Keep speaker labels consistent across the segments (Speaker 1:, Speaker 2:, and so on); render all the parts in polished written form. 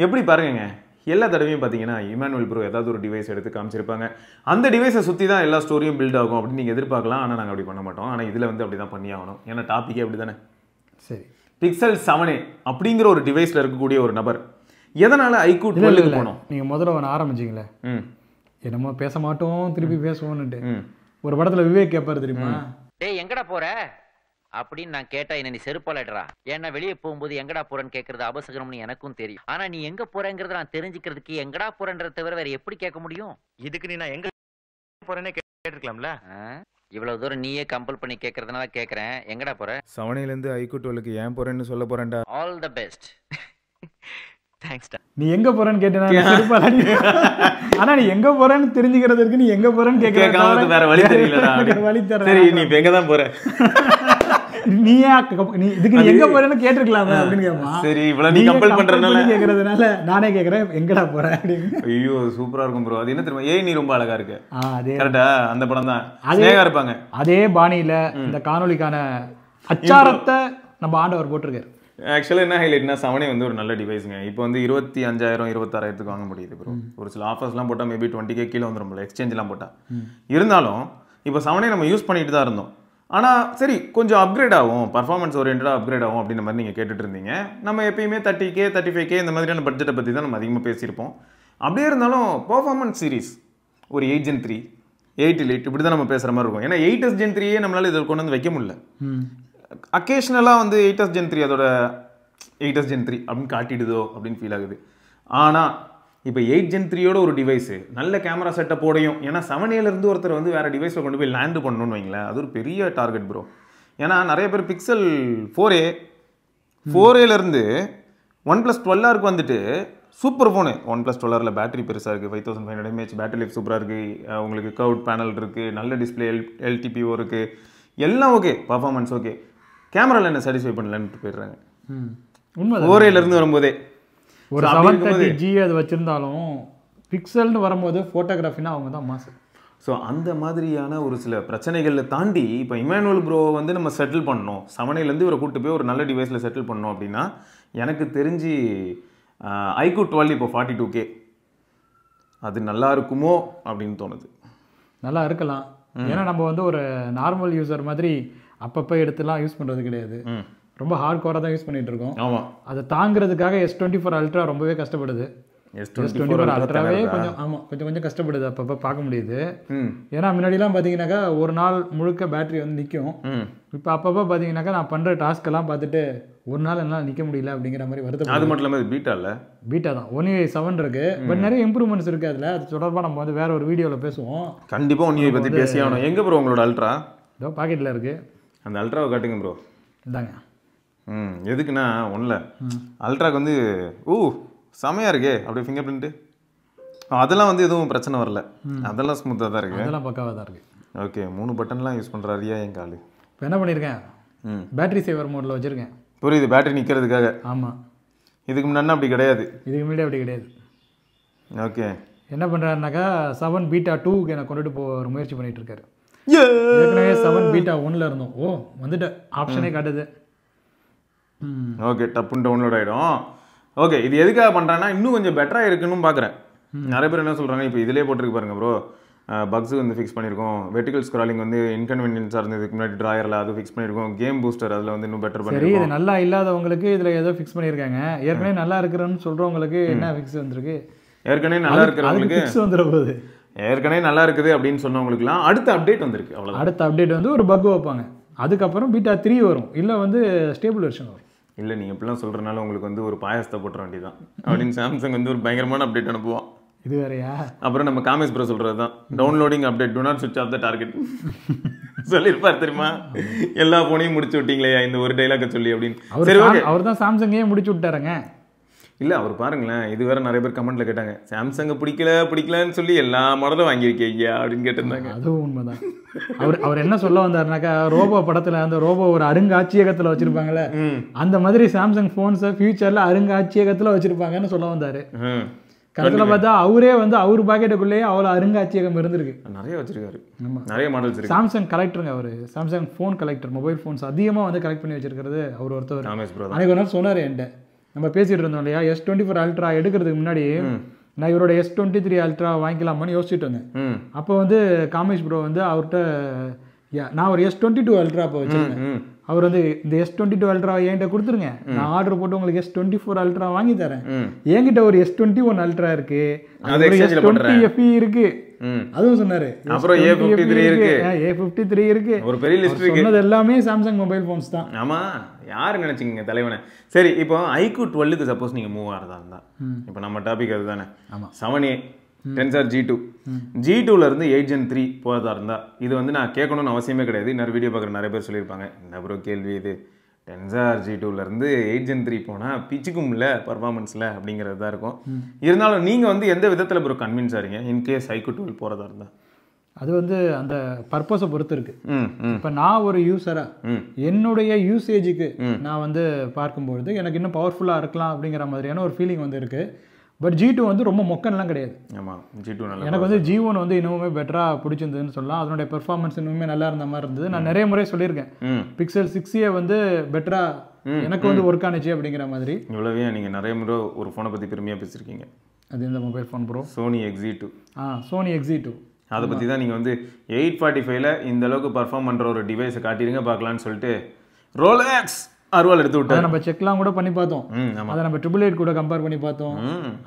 Speaker 1: எப்படி பாருங்க எல்லா தடவையும் பார்த்தீங்கன்னா இமானுவேல் ப்ரோ ஏதாவது ஒரு டிவைஸ் எடுத்து காமிச்சிருப்பாங்க. அந்த டிவைஸை சுற்றி தான் எல்லா ஸ்டோரியும் பில்ட் ஆகும் அப்படின்னு நீங்கள் எதிர்பார்க்கலாம். ஆனால் நாங்கள் அப்படி பண்ண மாட்டோம். ஆனால் இதில் வந்து அப்படி தான் பண்ணி ஆகணும். ஏன்னா டாப்பிக்கே அப்படி தானே.
Speaker 2: சரி,
Speaker 1: பிக்சல் 7a அப்படிங்கிற ஒரு டிவைஸில் இருக்கக்கூடிய ஒரு நபர் எதனால் iQOO 12க்கு போனோம்?
Speaker 2: நீங்கள் முதல்ல ஒன்று ஆரம்பிச்சிங்களே, என்னமோ பேச மாட்டோம் திருப்பி பேசுவோன்னுட்டு. ஒரு படத்தில் விவேக் கேட்பாரு தெரியுமா,
Speaker 3: டேய் எங்கடா போற அப்படின்னு நான் கேட்டா என்ன நீ செருப்பாலடா. ஏன்னா வெளியே போகும்போது எங்கடா போறேன்னு கேட்கறது அபசகரம்னு எனக்கும் தெரியும். ஆனா நீ எங்க போறேங்கிறத நான் தெரிஞ்சுக்கிறதுக்கு எங்கடா போறேன்றத தவிர வேற எப்படி கேட்க முடியும்? இதுக்கு நீ நான் எங்க போறேன்னு கேட்டிருக்கலாம்ல. இவ்வளவு தூரம் நீயே கம்பல் பண்ணி கேட்கறதுனால கேட்கறேன். எங்கடா போற?
Speaker 1: 7aலேருந்து iQOO 12க்கு ஏன் போறேன்னு சொல்ல போறேன்டா.
Speaker 3: All the best. தேங்க்ஸ்டா.
Speaker 2: நீ எங்க போறேன்னு கேட்டேன். ஆனா நீ எங்க போறேன்னு தெரிஞ்சுக்கிறதுக்கு நீ எங்க போறேன்னு கேட்கறது
Speaker 1: வேற வழி தெரியலடா.
Speaker 2: வழி தர.
Speaker 1: சரி, நீ இப்ப எங்க தான் போற?
Speaker 2: நீ இதுக்கு நீ எங்க போறேன்னு கேட்டிருக்கலாமே அப்படின்னு கேட்பான்.
Speaker 1: சரி, இவ்வளவு நீ கம்பல் பண்றதுனால
Speaker 2: கேக்குறதுனால நானே கேக்குறேன் எங்கடா போற அப்படின்னு.
Speaker 1: ஐயோ சூப்பரா இருக்கும் ப்ரோ. அது என்ன தெரியுமா, ஏய் நீ ரொம்ப அழகா இருக்க.
Speaker 2: அதே
Speaker 1: கரெக்டா, அந்த படம் தான் ஸ்னேகா இருப்பாங்க.
Speaker 2: அதே பாணியில இந்த காணொலிக்கான அச்சாரத்தை நம்ம ஆண்டவர் போட்டிருக்காரு.
Speaker 1: ஆக்சுவலாக என்ன ஹைலைட்னா 7a வந்து ஒரு நல்ல டிவைஸுங்க. இப்போ வந்து 25,000 26,000 வாங்க முடியுது ப்ரோ. ஒரு சில ஆஃபர்ஸ்லாம் போட்டால் மேபி 20K கீழே வந்துடும் எக்ஸ்சேஞ்செலாம் போட்டால். இருந்தாலும் இப்போ 7a நம்ம யூஸ் பண்ணிட்டு தான் இருந்தோம். ஆனால் சரி கொஞ்சம் அப்கிரேட் ஆகும், பர்ஃபார்மன்ஸ் ஓரியன்டாக அப்கிரேட் ஆகும் அப்படின்ற மாதிரி நீங்கள் கேட்டுட்டு இருந்தீங்க. நம்ம எப்பயுமே 30K 35K இந்த மாதிரியான பட்ஜெட்டை பற்றி தான் நம்ம அதிகமாக பேசியிருப்போம். அப்படியே இருந்தாலும் பர்ஃபார்மன்ஸ் சீரிஸ் ஒரு 8 Gen 3 8 Elite இப்படி தான் நம்ம பேசுகிற மாதிரி இருக்கும். ஏன்னா 8s Gen 3 நம்மளால் இதில் கொண்டு வந்து வைக்க முடியல. அக்கேஷ்னலாக வந்து 8s Gen 3 அதோட 8s Gen 3 அப்படின்னு காட்டிடுதோ அப்படின்னு ஃபீல் ஆகுது. ஆனால் இப்போ 8 Gen 3யோட ஒரு டிவைஸு நல்ல கேமரா செட்டப்போடையும், ஏன்னா 7aலேருந்து ஒருத்தர் வந்து வேறு டிவைஸில் கொண்டு போய் லேண்டு பண்ணணும்னு வைங்களேன், அது ஒரு பெரிய டார்கெட் ப்ரோ. ஏன்னா நிறைய பேர் பிக்சல் 4aலேருந்து OnePlus 12R வந்துட்டு சூப்பர் ஃபோனு. OnePlus 12Rல பேட்டரி பெருசாக இருக்குது, 5500 mAh பேட்டரி லைஃப் சூப்பராக இருக்குது, உங்களுக்கு கர்வ்ட் பேனல் இருக்குது, நல்ல டிஸ்பிளே LTPO இருக்குது, எல்லாம் ஓகே, பர்ஃபார்மன்ஸ் ஓகே. கேமராவில் என்ன சாட்டிஸ்ஃபை பண்ணலன்ட்டு போயிடுறாங்க.
Speaker 2: உண்மை
Speaker 1: 4aலேருந்து வரும்போதே
Speaker 2: ஒரு 730G அது வச்சுருந்தாலும் பிக்சல்னு வரும்போது ஃபோட்டோகிராஃபினா அவங்க தான் மாசு.
Speaker 1: ஸோ அந்த மாதிரியான ஒரு சில பிரச்சனைகளை தாண்டி இப்போ இமானுவேல் ப்ரோ வந்து நம்ம செட்டில் பண்ணணும், 7aலேருந்து இவரை கூப்பிட்டு போய் ஒரு நல்ல டிவைஸில் செட்டில் பண்ணணும் அப்படின்னா எனக்கு தெரிஞ்சு iQOO 12 இப்போ 42K அது நல்லா இருக்குமோ அப்படின்னு தோணுது.
Speaker 2: நல்லா இருக்கலாம். ஏன்னா நம்ம வந்து ஒரு நார்மல் யூசர் மாதிரி அப்பப்போ எடுத்துலாம் யூஸ் பண்ணுறது கிடையாது. ரொம்ப ஹார்ட் கோராக தான் யூஸ் பண்ணிட்டு இருக்கோம்.
Speaker 1: ஆமாம்,
Speaker 2: அதை தாங்கிறதுக்காக S24 Ultra ரொம்பவே கஷ்டப்படுது. S24 Ultraவே கொஞ்சம் கஷ்டப்படுது, அப்பப்போ பார்க்க முடியுது. ஏன்னா முன்னாடிலாம் பார்த்தீங்கன்னாக்கா ஒரு நாள் முழுக்க பேட்டரி வந்து நிற்கும். இப்போ அப்பப்போ பார்த்தீங்கன்னாக்கா நான் பண்ணுற டாஸ்க்கெல்லாம் பார்த்துட்டு ஒரு நாள் என்னால் நிற்க முடியல அப்படிங்கிற மாதிரி வருது.
Speaker 1: அது மட்டும் இல்லாமல் பீட்டா இல்லை,
Speaker 2: பீட்டா தான் 1UI7 இருக்கு. பட் நிறைய இம்ப்ரூவ்மெண்ட்ஸ் இருக்குது அதில். அது தொடர்பாக நம்ம வந்து வேற ஒரு வீடியோவில் பேசுவோம்.
Speaker 1: கண்டிப்பாக 1UI பற்றி பேசியாகணும். எங்கே ப்ரோ உங்களோட அல்ட்ரா?
Speaker 2: இதோ பாக்கெட்டில் இருக்குது, அந்த
Speaker 1: அல்ட்ராவை காட்டுங்க ப்ரோ.
Speaker 2: இந்தாங்க.
Speaker 1: எதுக்குன்னா ஒன்றில் அல்ட்ராக்கு வந்து செமையாக இருக்கே அப்படியே ஃபிங்கர் பிரிண்ட்டு அதெல்லாம் வந்து எதுவும் பிரச்சனை வரல, அதெல்லாம் ஸ்மூத்தாக தான் இருக்குது,
Speaker 2: அதெல்லாம் பக்காவாக தான் இருக்குது.
Speaker 1: ஓகே, 3 பட்டன்லாம் யூஸ் பண்ணுறாரியா என் காலு.
Speaker 2: இப்போ என்ன பண்ணியிருக்கேன், பேட்டரி சேவர் மோடில் வச்சுருக்கேன்.
Speaker 1: புரியுது, பேட்டரி நிற்கிறதுக்காக.
Speaker 2: ஆமாம்,
Speaker 1: இதுக்கு முன்னாடி அப்படி கிடையாது.
Speaker 2: இதுக்கு முன்னாடி அப்படி கிடையாது.
Speaker 1: ஓகே,
Speaker 2: என்ன பண்ணுறாருனாக்கா 7 Beta 2க்கு எனக்கு கொண்டுட்டு போகிற முயற்சி பண்ணிகிட்டு இருக்காரு. ஏற்கனவே 7 Beta 1ல் இருந்தோம். வந்துட்டு ஆப்ஷனே காட்டுது.
Speaker 1: ஓகே, டப்புன்னு டவுன்லோட் ஆகிடும். ஓகே, இது எதுக்காக பண்ணுறான்னா இன்னும் கொஞ்சம் பெட்டராக இருக்குன்னு பார்க்குறேன். நிறைய பேர் என்ன சொல்கிறாங்க, இப்போ இதிலே போட்டிருக்கு பாருங்க ப்ரோ, பக்ஸு வந்து ஃபிக்ஸ் பண்ணியிருக்கோம், வெர்டிகல் ஸ்க்ராலிங் வந்து இன்கன்வீனியன்ஸாக இருந்ததுக்கு முன்னாடி ட்ராயரில் அது ஃபிக்ஸ் பண்ணியிருக்கோம், கேம் பூஸ்டர் அதில் வந்து இன்னும் பெட்டர்
Speaker 2: பண்ணியிருக்கோம். சரி, இது நல்லா இல்லாதவங்களுக்கு இதில் ஏதோ ஃபிக்ஸ் பண்ணியிருக்காங்க. ஏற்கனவே நல்லா இருக்கிறன்னு சொல்கிறவங்களுக்கு என்ன ஃபிக்ஸ் வந்திருக்கு?
Speaker 1: ஏற்கனவே நல்லா இருக்கிறவங்களுக்கு
Speaker 2: ஃபிக்ஸ் வந்துட போகுது.
Speaker 1: ஏற்கனவே நல்லா இருக்குது அப்படின்னு சொன்னவங்களுக்குலாம் அடுத்த அப்டேட் வந்திருக்கு. அவ்வளோ,
Speaker 2: அடுத்த அப்டேட் வந்து ஒரு பக் வைப்பாங்க, அதுக்கப்புறம் Beta 3 வரும், இல்லை வந்து ஸ்டேபிள் வெர்ஷன் வரும்.
Speaker 1: இல்லை நீங்கள் இப்படிலாம் சொல்கிறனால உங்களுக்கு வந்து ஒரு பாயசத்தை போட்டுற வேண்டியதான் அப்படின்னு சாம்சங் வந்து ஒரு பயங்கரமான அப்டேட் அனுப்புவான்.
Speaker 2: இது வேறையா?
Speaker 1: அப்புறம் நம்ம காமேஷ் ப்ரோ சொல்கிறது தான், டவுன்லோடிங் அப்டேட் டு நாட் சுவிட்ச் ஆஃப் த டார்கெட் சொல்லியிருப்பார் தெரியுமா, எல்லா ஃபோனையும் முடிச்சு விட்டீங்களே இந்த ஒரு டைலாக சொல்லி அப்படின்னு. சரி, ஓகே,
Speaker 2: அவர் தான் சாம்சங்கே முடிச்சு விட்டாருங்க.
Speaker 1: இல்லை அவர் பாருங்களேன், இது வேற நிறைய பேர் கமெண்ட்ல கேட்டாங்க, சாம்சங்கை பிடிக்கலன்னு சொல்லி எல்லா மாடலும் வாங்கியிருக்கீங்க அப்படின்னு கேட்டிருந்தாங்க.
Speaker 2: அதுவும் உண்மைதான். அவர் என்ன சொல்ல வந்தாருனாக்கா, ரோபோ படத்துல அந்த ரோபோ ஒரு அருங்காட்சியகத்துல வச்சிருப்பாங்கல்ல, அந்த மாதிரி சாம்சங் போன்ஸை ஃபியூச்சர்ல அருங்காட்சியகத்துல வச்சிருப்பாங்கன்னு சொல்ல வந்தாரு. கடைசியில் பார்த்தா அவரே வந்து அவர் பாக்கெட்டுக்குள்ளேயே அவ்வளோ அருங்காட்சியகம் இருந்திருக்கு, நிறைய வச்சிருக்காரு, நிறைய மாடல்ஸ் இருக்கு. சாம்சங் கலெக்டருங்க அவர், Samsung phone collector, mobile phones அதிகமாக வந்து கலெக்ட் பண்ணி வச்சிருக்கிறது அவர் ஒருத்தவர். அன்னைக்கு ஒரு நாள் சொன்னார் என்கிட்ட, நம்ம பேசிட்டு இருந்தோம் இல்லையா, S24 Ultra எடுக்கிறதுக்கு முன்னாடி நான் இவரோட S23 Ultra வாங்கிக்கலாமான்னு யோசிச்சுட்டு இருந்தேன். அப்போ வந்து காமேஷ் ப்ரோ வந்து அவர்கிட்ட நான் ஒரு S22 Ultra இப்போ வச்சிருந்தேன். அவர் வந்து இந்த S22 Ultra என்கிட்ட கொடுத்துருங்க, நான் ஆர்டர் போட்டு உங்களுக்கு S24 Ultra வாங்கி தரேன். என்கிட்ட ஒரு S21 Ultra இருக்கு, S20 FE இருக்கு, அதுவும் சொன்னாரு.
Speaker 1: அப்புறம்
Speaker 2: A53 இருக்கு.
Speaker 1: ஒரு பெரிய லிஸ்ட் இருக்கு.
Speaker 2: சொன்னது எல்லாமே சாம்சங் மொபைல் ஃபோன்ஸ் தான்.
Speaker 1: ஆமா, யாரு நினைச்சீங்க தலைவனை? சரி, இப்போ iQOO 12க்கு சப்போஸ் நீங்க மூவ் ஆறதா இருந்தா, இப்போ நம்ம டாபிக் அதுதானே. 7A Tensor G2 G2ல இருந்து 8 Gen 3 போறதா இருந்தா, இது வந்து நான் கேட்கணும்னு அவசியமே கிடையாது. நிறைய வீடியோ பார்க்குற நிறைய பேர் சொல்லியிருப்பாங்க, என்ன ப்ரோ கேள்வி இது, Tensor G2ல இருந்து 8 Gen 3 போனா பிச்சுக்கும் இல்ல பர்ஃபார்மன்ஸ்ல அப்படிங்கிறது தான் இருக்கும். இருந்தாலும் நீங்க வந்து எந்த விதத்துல ப்ரோ கன்வின்ஸ் ஆறீங்க இன்கேஸ் iQOO 12 போறதா இருந்தா?
Speaker 2: அது வந்து அந்த பர்பஸை பொறுத்து இருக்கு. இப்போ நான் ஒரு யூஸரா என்னுடைய யூசேஜுக்கு நான் வந்து பார்க்கும்பொழுது எனக்கு இன்னும் பவர்ஃபுல்லாக இருக்கலாம் அப்படிங்கிற மாதிரியான ஒரு ஃபீலிங் வந்து இருக்கு. பட் G2 வந்து ரொம்ப மொக்கன்லாம் கிடையாது.
Speaker 1: ஆமாம், G2 நல்லா.
Speaker 2: எனக்கு வந்து G1 வந்து இன்னுமே பெட்டராக பிடிச்சிருந்ததுன்னு சொல்லலாம். அதனுடைய பெர்ஃபார்மன்ஸ் இன்னுமே நல்லா இருந்த மாதிரி இருந்தது. நான் நிறைய முறை சொல்லியிருக்கேன், Pixel 6a வந்து பெட்டராக எனக்கு வந்து ஒர்க் ஆனிச்சு அப்படிங்கிற மாதிரி.
Speaker 1: இவ்வளவே நீங்கள் நிறைய முறை ஒரு ஃபோனை பற்றி பெருமையாக பேசியிருக்கீங்க.
Speaker 2: அது இந்த mobile phone bro,
Speaker 1: Sony Xz2.
Speaker 2: Sony Xz2.
Speaker 1: அதை பற்றி தான் நீங்கள் வந்து 845ல இந்த அளவுக்கு பர்ஃபார்ம் பண்ணுற ஒரு டிவைஸை காட்டிடுங்க பார்க்கலான்னு சொல்லிட்டு ரோலெக்ஸ் அருவாள் எடுத்து விட்டு
Speaker 2: நம்ம செக்லாம் கூட பண்ணி பார்த்தோம். அதை நம்ம 888 கூட கம்பேர் பண்ணி பார்த்தோம்.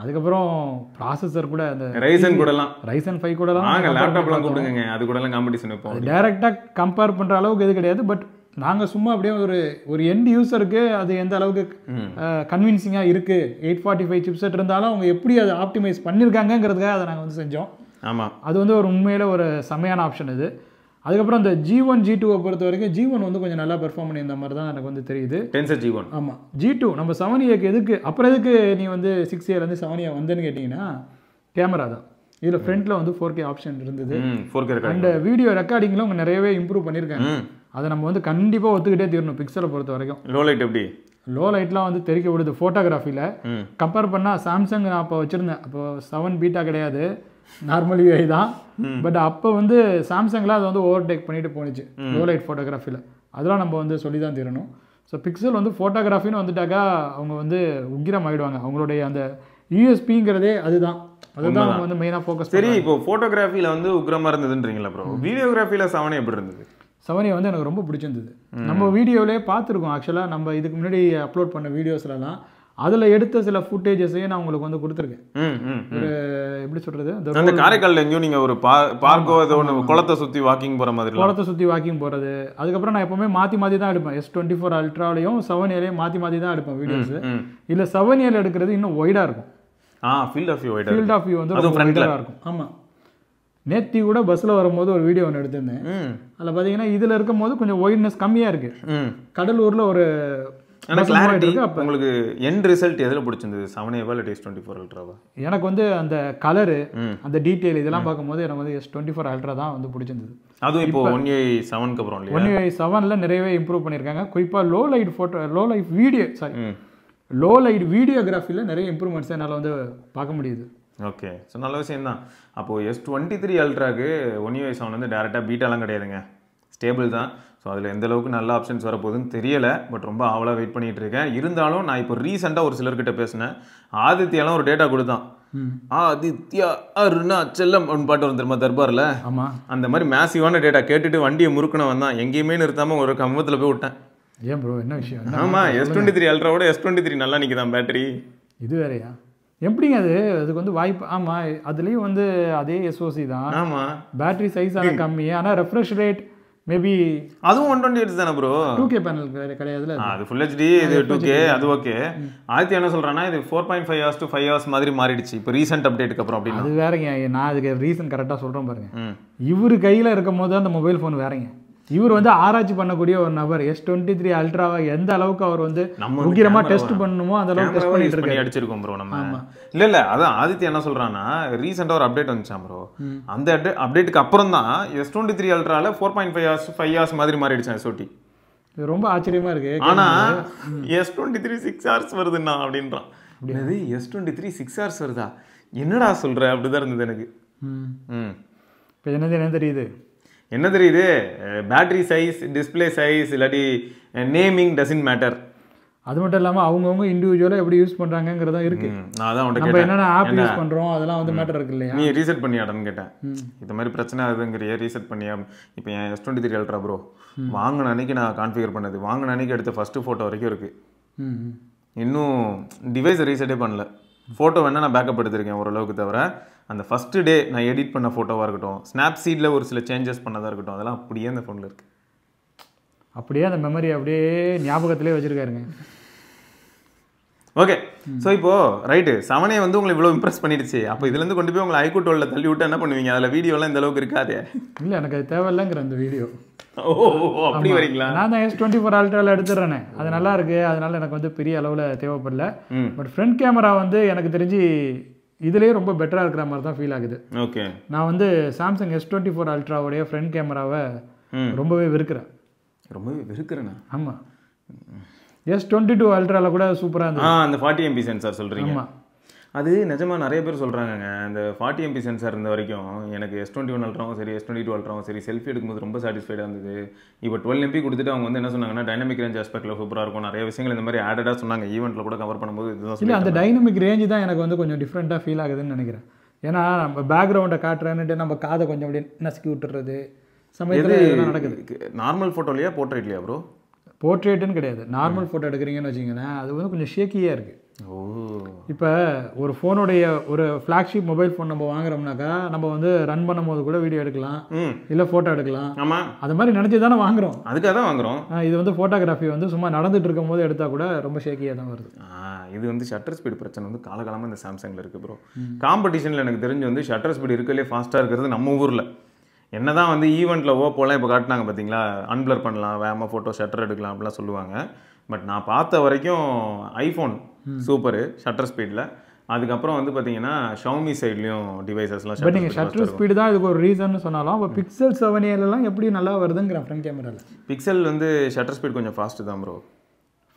Speaker 2: அதுக்கப்புறம் ப்ராசஸர் கூட அந்த
Speaker 1: Ryzen கூடலாம்,
Speaker 2: Ryzen 5 கூடலாம்
Speaker 1: லேப்டாப்லாம் கூப்பிடுங்க, அது கூடலாம் காம்படிஷன் வைப்போம்.
Speaker 2: டைரெக்டாக கம்பேர் பண்ணுற அளவுக்கு இது கிடையாது. பட் நாங்கள் சும்மா அப்படியே ஒரு எண்ட் யூஸருக்கு அது எந்த அளவுக்கு கன்வின்சிங்காக இருக்குது, 845 சிப்செட் இருந்தாலும் அவங்க எப்படி அதை ஆப்டிமைஸ் பண்ணியிருக்காங்கிறதுக்காக அதை நாங்கள் வந்து செஞ்சோம்.
Speaker 1: ஆமாம்,
Speaker 2: அது வந்து ஒரு உண்மையில் ஒரு செம்மையான ஆப்ஷன் இது. அதுக்கப்புறம் அந்த G1 G2 பொறுத்த வரைக்கும் G1 வந்து கொஞ்சம் நல்லா பெர்ஃபார்ம் பண்ணியிருந்த மாதிரி தான் எனக்கு வந்து தெரியுது.
Speaker 1: Tensor G1.
Speaker 2: ஆமாம், G2 நம்ம 7Aக்கு எதுக்கு அப்புறம் எதுக்கு நீ வந்து 6Aலேருந்து 7A வந்தேன்னு கேட்டிங்கன்னா, கேமரா தான். இதில் ஃப்ரண்ட்டில் வந்து 4K ஆப்ஷன் இருந்தது.
Speaker 1: 4K
Speaker 2: அண்ட் வீடியோ ரெக்கார்டிங்கில் அவங்க நிறையவே இம்ப்ரூவ் பண்ணியிருக்காங்க. அதை நம்ம வந்து கண்டிப்பாக ஒத்துக்கிட்டே தீரணும். பிக்சலை பொறுத்த வரைக்கும்
Speaker 1: லோ லைட் எப்படி,
Speaker 2: லோ லைட்லாம் வந்து தெரிக்க விடுது. ஃபோட்டோகிராஃபியில் கம்பேர் பண்ணால் சாம்சங் நான் அப்போ வச்சுருந்தேன், அப்போ 7 பீட்டா கிடையாது, நார்மல் யூஐ தான். பட் அப்போ வந்து சாம்சங்கில் அதை வந்து ஓவர்டேக் பண்ணிட்டு போணுச்சு லோ லைட் ஃபோட்டோகிராஃபியில். அதெல்லாம் நம்ம வந்து சொல்லி தான் தீரணும். ஸோ பிக்சல் வந்து ஃபோட்டோகிராஃபின்னு வந்துட்டாக்கா அவங்க வந்து உக்கிரம் ஆகிடுவாங்க. அவங்களுடைய அந்த யூஎஸ்பிங்கிறதே அதுதான் அவங்க வந்து மெயினாக ஃபோக்கஸ்.
Speaker 1: சரி, இப்போ ஃபோட்டோகிராஃபியில் வந்து உக்கிரமாக இருந்ததுன்றீங்களா ப்ரோ? வீடியோகிராஃபியில் 7A எப்படி இருந்தது?
Speaker 2: 7A வந்து எனக்கு ரொம்ப பிடிச்சிருந்தது. நம்ம வீடியோவிலே பார்த்துருக்கோம். ஆக்சுவலாக நம்ம இதுக்கு முன்னாடி அப்லோட் பண்ண வீடியோஸ்லாம் அதில் எடுத்த சில ஃபுட்டேஜஸையும் நான் உங்களுக்கு வந்து கொடுத்துருக்கேன். ஒரு எப்படி சொல்கிறது,
Speaker 1: அந்த காரைக்காலில் எங்கேயும் நீங்கள் ஒரு பார்க்கோ ஏதோ ஒன்று குளத்தை சுற்றி வாக்கிங் போகிற மாதிரி,
Speaker 2: குளத்தை சுற்றி வாக்கிங் போகிறது. அதுக்கப்புறம் நான் எப்போவுமே மாற்றி தான் எடுப்பேன். S24 Ultraலையும் 7Aலையும் மாற்றி தான் எடுப்பேன் வீடியோஸ். இல்லை 7Aல எடுக்கிறது இன்னும் ஒய்டாக இருக்கும்.
Speaker 1: ஃபீல்ட் ஆஃப் வியூ
Speaker 2: வந்து ரொம்ப ஒய்டாக இருக்கும். ஆமாம், நேத்தி கூட பஸ்ஸில் வரும்போது ஒரு வீடியோ ஒன்று எடுத்திருந்தேன். அதில் பார்த்தீங்கன்னா இதில் இருக்கும் போது கொஞ்சம் ஒய்ட்னஸ் கம்மியாக இருக்குது. கடலூரில் ஒரு
Speaker 1: உங்களுக்கு எண்ட் ரிசல்ட் எதில் பிடிச்சிருந்தது, 7Aவா இல்லை S24 Ultraவா?
Speaker 2: எனக்கு வந்து அந்த கலரு, அந்த டீட்டெயில் இதெல்லாம் பார்க்கும்போது எனக்கு வந்து S24 Ultra தான் வந்து பிடிச்சிருந்தது.
Speaker 1: அதுவும் இப்போ 1UI7க்கு அப்புறம் இல்லையா?
Speaker 2: 1UI7ல நிறையவே இம்ப்ரூவ் பண்ணியிருக்காங்க. குறிப்பாக லோ லைட் வீடியோகிராஃபியில் நிறைய இம்ப்ரூவ்மெண்ட்ஸ் என்னால் வந்து பார்க்க முடியுது.
Speaker 1: ஓகே, ஸோ நல்ல விஷயம் தான். அப்போது S23 Ultraக்கு 1UI7 வந்து டேரெக்டாக பீட்டாலாம் கிடையாதுங்க, ஸ்டேபிள் தான். ஸோ அதில் எந்த அளவுக்கு நல்ல ஆப்ஷன்ஸ் வரப்போகுதுன்னு தெரியலை. பட் ரொம்ப ஆவலாக வெயிட் பண்ணிகிட்டு இருக்கேன். இருந்தாலும் நான் இப்போ ரீசெண்டாக ஒரு சிலர்கிட்ட பேசினேன். ஆதித்யாலாம் ஒரு டேட்டா கொடுத்தான். ஆதித்யா அருணாச்சலம் அப்படின்னு பாட்டு வந்துருமா தர்பாரில்?
Speaker 2: ஆமாம்,
Speaker 1: அந்த மாதிரி மேசிவான டேட்டா கேட்டுட்டு வண்டியை முறுக்கணும் தான். எங்கேயுமே நிறுத்தாமல் ஒரு கம்பத்தில் போய் விட்டேன்.
Speaker 2: ஏன் ப்ரோ, என்ன விஷயம்?
Speaker 1: ஆமாம், S23 Ultraவோட S23 நல்லா நிற்குதான் பேட்டரி.
Speaker 2: இது வேறையா? எப்படிங்க அது? அதுக்கு வந்து வாய்ப்பு. ஆமாம், அதுலேயும் வந்து அதே SoC தான்.
Speaker 1: ஆமாம்,
Speaker 2: பேட்டரி சைஸ் ஆனால் கம்மி. ஆனால் ரெஃப்ரெஷ் ரேட் மேபி
Speaker 1: அதுவும் 128 தானே ப்ரோ?
Speaker 2: 2K பேனல் கிடையாதுல,
Speaker 1: அது ஃபுல் HD, இது 2K, அது ஓகே. ஆதித்யா என்ன சொல்கிறான்னா இது 4.5 hours to 5 hours மாதிரி மாறிடுச்சு இப்போ ரீசெண்ட் அப்டேட்டுக்கு அப்புறம். அப்படின்னு
Speaker 2: அது வேறங்க. நான் அதுக்கு ரீசன் கரெக்டாக சொல்கிறேன் பாருங்க. இவர் கையில் இருக்கும் போது அந்த மொபைல் ஃபோன் வேறங்க. இவர் வந்து ஆராய்ச்சி பண்ணக்கூடிய ஒரு நபர். S23 Ultraவை எந்த அளவுக்கு அவர் வந்து முக்கியமா டெஸ்ட் பண்ணணுமோ அந்த அளவுக்கு டெஸ்ட் பண்ணிட்டு இருக்காரு.
Speaker 1: அடிச்சிருக்கோம் ப்ரோ நம்ம. இல்ல அதான் ஆதித்யா என்ன சொல்றான்னா, ரீசெண்டா ஒரு அப்டேட் வந்துச்சாம் ப்ரோ. அந்த அப்டேட்டுக்கு அப்புறம் தான் S23 Ultraல 4.5 hours 5 hours மாதிரி மாறிடுச்சு SOT.
Speaker 2: இது ரொம்ப ஆச்சரியமா இருக்கு.
Speaker 1: ஆனா S23 6 hours வருதுன்னா அப்படின்றான். இது S23 6 hours வருதா, என்னடா சொல்ற? அப்படிதான் இருந்தது எனக்கு.
Speaker 2: இப்போ என்ன தெரியுது,
Speaker 1: என்ன தெரியுது? பேட்டரி சைஸ், டிஸ்பிளே சைஸ், இல்லாட்டி நேமிங் டசன்ட் மேட்டர்.
Speaker 2: அது மட்டும் இல்லாமல் அவங்கவுங்க இண்டிவிஜுவலாக எப்படி யூஸ் பண்ணுறாங்கிறதா இருக்கு.
Speaker 1: நான் அதான் உன்கிட்ட
Speaker 2: நம்ம
Speaker 1: கேட்டேன்,
Speaker 2: என்னென்ன ஆப் யூஸ் பண்ணுறோம் அதெல்லாம் வந்து மேட்டர் இருக்கு இல்லையா?
Speaker 1: நீ ரீசெட் பண்ணியாடன்னு கேட்டேன். இந்த மாதிரி பிரச்சனை ஆகுதுங்கிறிய ரீசெட் பண்ணியா? இப்போ என் S23 Ultra ப்ரோ வாங்கின அன்னைக்கு நான் கான்ஃபிகர் பண்ணது, வாங்கின அன்னைக்கு எடுத்த ஃபஸ்ட்டு ஃபோட்டோ வரைக்கும் இருக்குது. இன்னும் டிவைஸை ரீசெட்டே பண்ணல. ஃபோட்டோ வேணால் நான் பேக்கப் எடுத்திருக்கேன் ஓரளவுக்கு, தவிர அந்த ஃபஸ்ட்டு டே நான் எடிட் பண்ண ஃபோட்டோவாக இருக்கட்டும், ஸ்னாப்சீடில் ஒரு சில சேஞ்சஸ் பண்ணதாக இருக்கட்டும், அதெல்லாம் அப்படியே அந்த ஃபோனில் இருக்குது.
Speaker 2: அப்படியே அந்த மெமரி அப்படியே ஞாபகத்திலே வச்சுருக்காருங்க.
Speaker 1: ஓகே, ஸோ இப்போது ரைட்டு 7A வந்து உங்களை இவ்வளோ இம்ப்ரெஸ் பண்ணிடுச்சு. அப்போ இதுலேருந்து கொண்டு போய் உங்களை iQOO 12 தள்ளி விட்டு என்ன பண்ணுவீங்க? அதில் வீடியோலாம் இந்த அளவுக்கு இருக்காது.
Speaker 2: இல்லை, எனக்கு அது தேவையில்லைங்கிற அந்த வீடியோ.
Speaker 1: ஓ அப்படி வரீங்களா?
Speaker 2: நான் தான் S24 Ultraல எடுத்துடுறேனே, அது நல்லா இருக்கு, அதனால எனக்கு வந்து பெரிய அளவில் தேவைப்படல. பட் ஃப்ரண்ட் கேமரா வந்து எனக்கு தெரிஞ்சு இதுலேயே ரொம்ப பெட்டராக இருக்கிற மாதிரி தான் ஃபீல் ஆகுது.
Speaker 1: ஓகே,
Speaker 2: நான் வந்து சாம்சங் S24 Ultraவுடைய ஃப்ரண்ட் கேமராவை ரொம்பவே வெறுக்கிறேன்.
Speaker 1: ரொம்பவே வெறுக்கிறேண்ணா?
Speaker 2: ஆமாம், S22 Ultraல கூட சூப்பராக இருந்தது.
Speaker 1: அந்த 40 MP சென்சார் சொல்கிறீங்க?
Speaker 2: ஆமாம்,
Speaker 1: அது நிஜமாக நிறைய பேர் சொல்கிறாங்கங்க. அந்த 40 MP சென்சார் இருந்த வரைக்கும் எனக்கு S21 Ultraவும் சரி S22 Ultraவும் சரி செல்ஃபி எடுக்கும்போது ரொம்ப சாட்டிஸ்ஃபைடாக இருந்தது. இப்போ 12 MP கொடுத்துட்டு அவங்க வந்து என்ன சொன்னாங்கன்னா டைனமிக் ரேஞ்ச் ஆஸ்பெக்டில் சூப்பராக இருக்கும், நிறைய விஷயங்கள் இந்த மாதிரி ஆடடாக சொன்னாங்க. ஈவெண்ட்டில் கூட கவர் பண்ணும்போது இதுதான்.
Speaker 2: இல்லை, அந்த டைனமிக் ரேஞ்சு தான் எனக்கு வந்து கொஞ்சம் டிஃப்ரெண்ட்டாக ஃபீல் ஆகுதுன்னு நினைக்கிறேன். ஏன்னா நம்ம பேக்ரவுண்டை காட்டுறேன்னுட்டு நம்ம காதை கொஞ்சம் அப்படியே நசுக்கி விட்டுறது சமயத்தில் நடக்குது.
Speaker 1: Normal ஃபோட்டோலையா போர்ட்ரேட்லையா bro?
Speaker 2: போர்ட்ரேட்டுன்னு கிடையாது, நார்மல் ஃபோட்டோ எடுக்கிறீங்கன்னு வச்சிங்களேன், அது வந்து கொஞ்சம் ஷேக்கியாக இருக்குது.
Speaker 1: ஓ,
Speaker 2: இப்போ ஒரு ஃபோனுடைய ஒரு ஃப்ளாக்ஷிப் மொபைல் ஃபோன் நம்ம வாங்குறோம்னாக்கா நம்ம வந்து ரன் பண்ணும் போது கூட வீடியோ எடுக்கலாம், இல்லை ஃபோட்டோ எடுக்கலாம்.
Speaker 1: ஆமாம்,
Speaker 2: அது மாதிரி நினச்சி தானே வாங்குறோம்,
Speaker 1: அதுக்காக தான் வாங்குறோம்.
Speaker 2: இது வந்து ஃபோட்டோகிராஃபி வந்து சும்மா நடந்துட்டு இருக்கும் போது எடுத்தால் கூட ரொம்ப ஷேக்கியாக தான் வருது.
Speaker 1: இது வந்து ஷட்டர் ஸ்பீடு பிரச்சனை வந்து காலகாலமாக இந்த சாம்சங்கில் இருக்குது ப்ரோ. காம்படிஷனில் எனக்கு தெரிஞ்சு வந்து ஷட்டர் ஸ்பீடு இருக்கலே ஃபாஸ்ட்டாக இருக்கிறது நம்ம ஊரில். என்னதான் வந்து ஈவெண்ட்டில் ஓப்போலாம் இப்போ காட்டினாங்க பார்த்தீங்களா, அன்பிளர் பண்ணலாம், வேகமாக ஃபோட்டோ ஷட்டர் எடுக்கலாம் அப்படிலாம் சொல்லுவாங்க. பட் நான் பார்த்த வரைக்கும் ஐஃபோன் சூப்பரு ஷட்டர் ஸ்பீடில். அதுக்கப்புறம் வந்து பார்த்தீங்கன்னா ஷவுமி சைட்லேயும் டிவைசஸ்லாம்.
Speaker 2: பட் நீங்கள் ஷட்டர் ஸ்பீடு தான் இதுக்கு ஒரு ரீசன் சொன்னாலும் இப்போ பிக்சல் 7Aலாம் எப்படி நல்லா வருதுங்கிற ஃப்ரண்ட் கேமராவில்.
Speaker 1: பிக்சல் வந்து ஷட்டர் ஸ்பீட் கொஞ்சம் ஃபாஸ்ட்டு தான் ப்ரோ.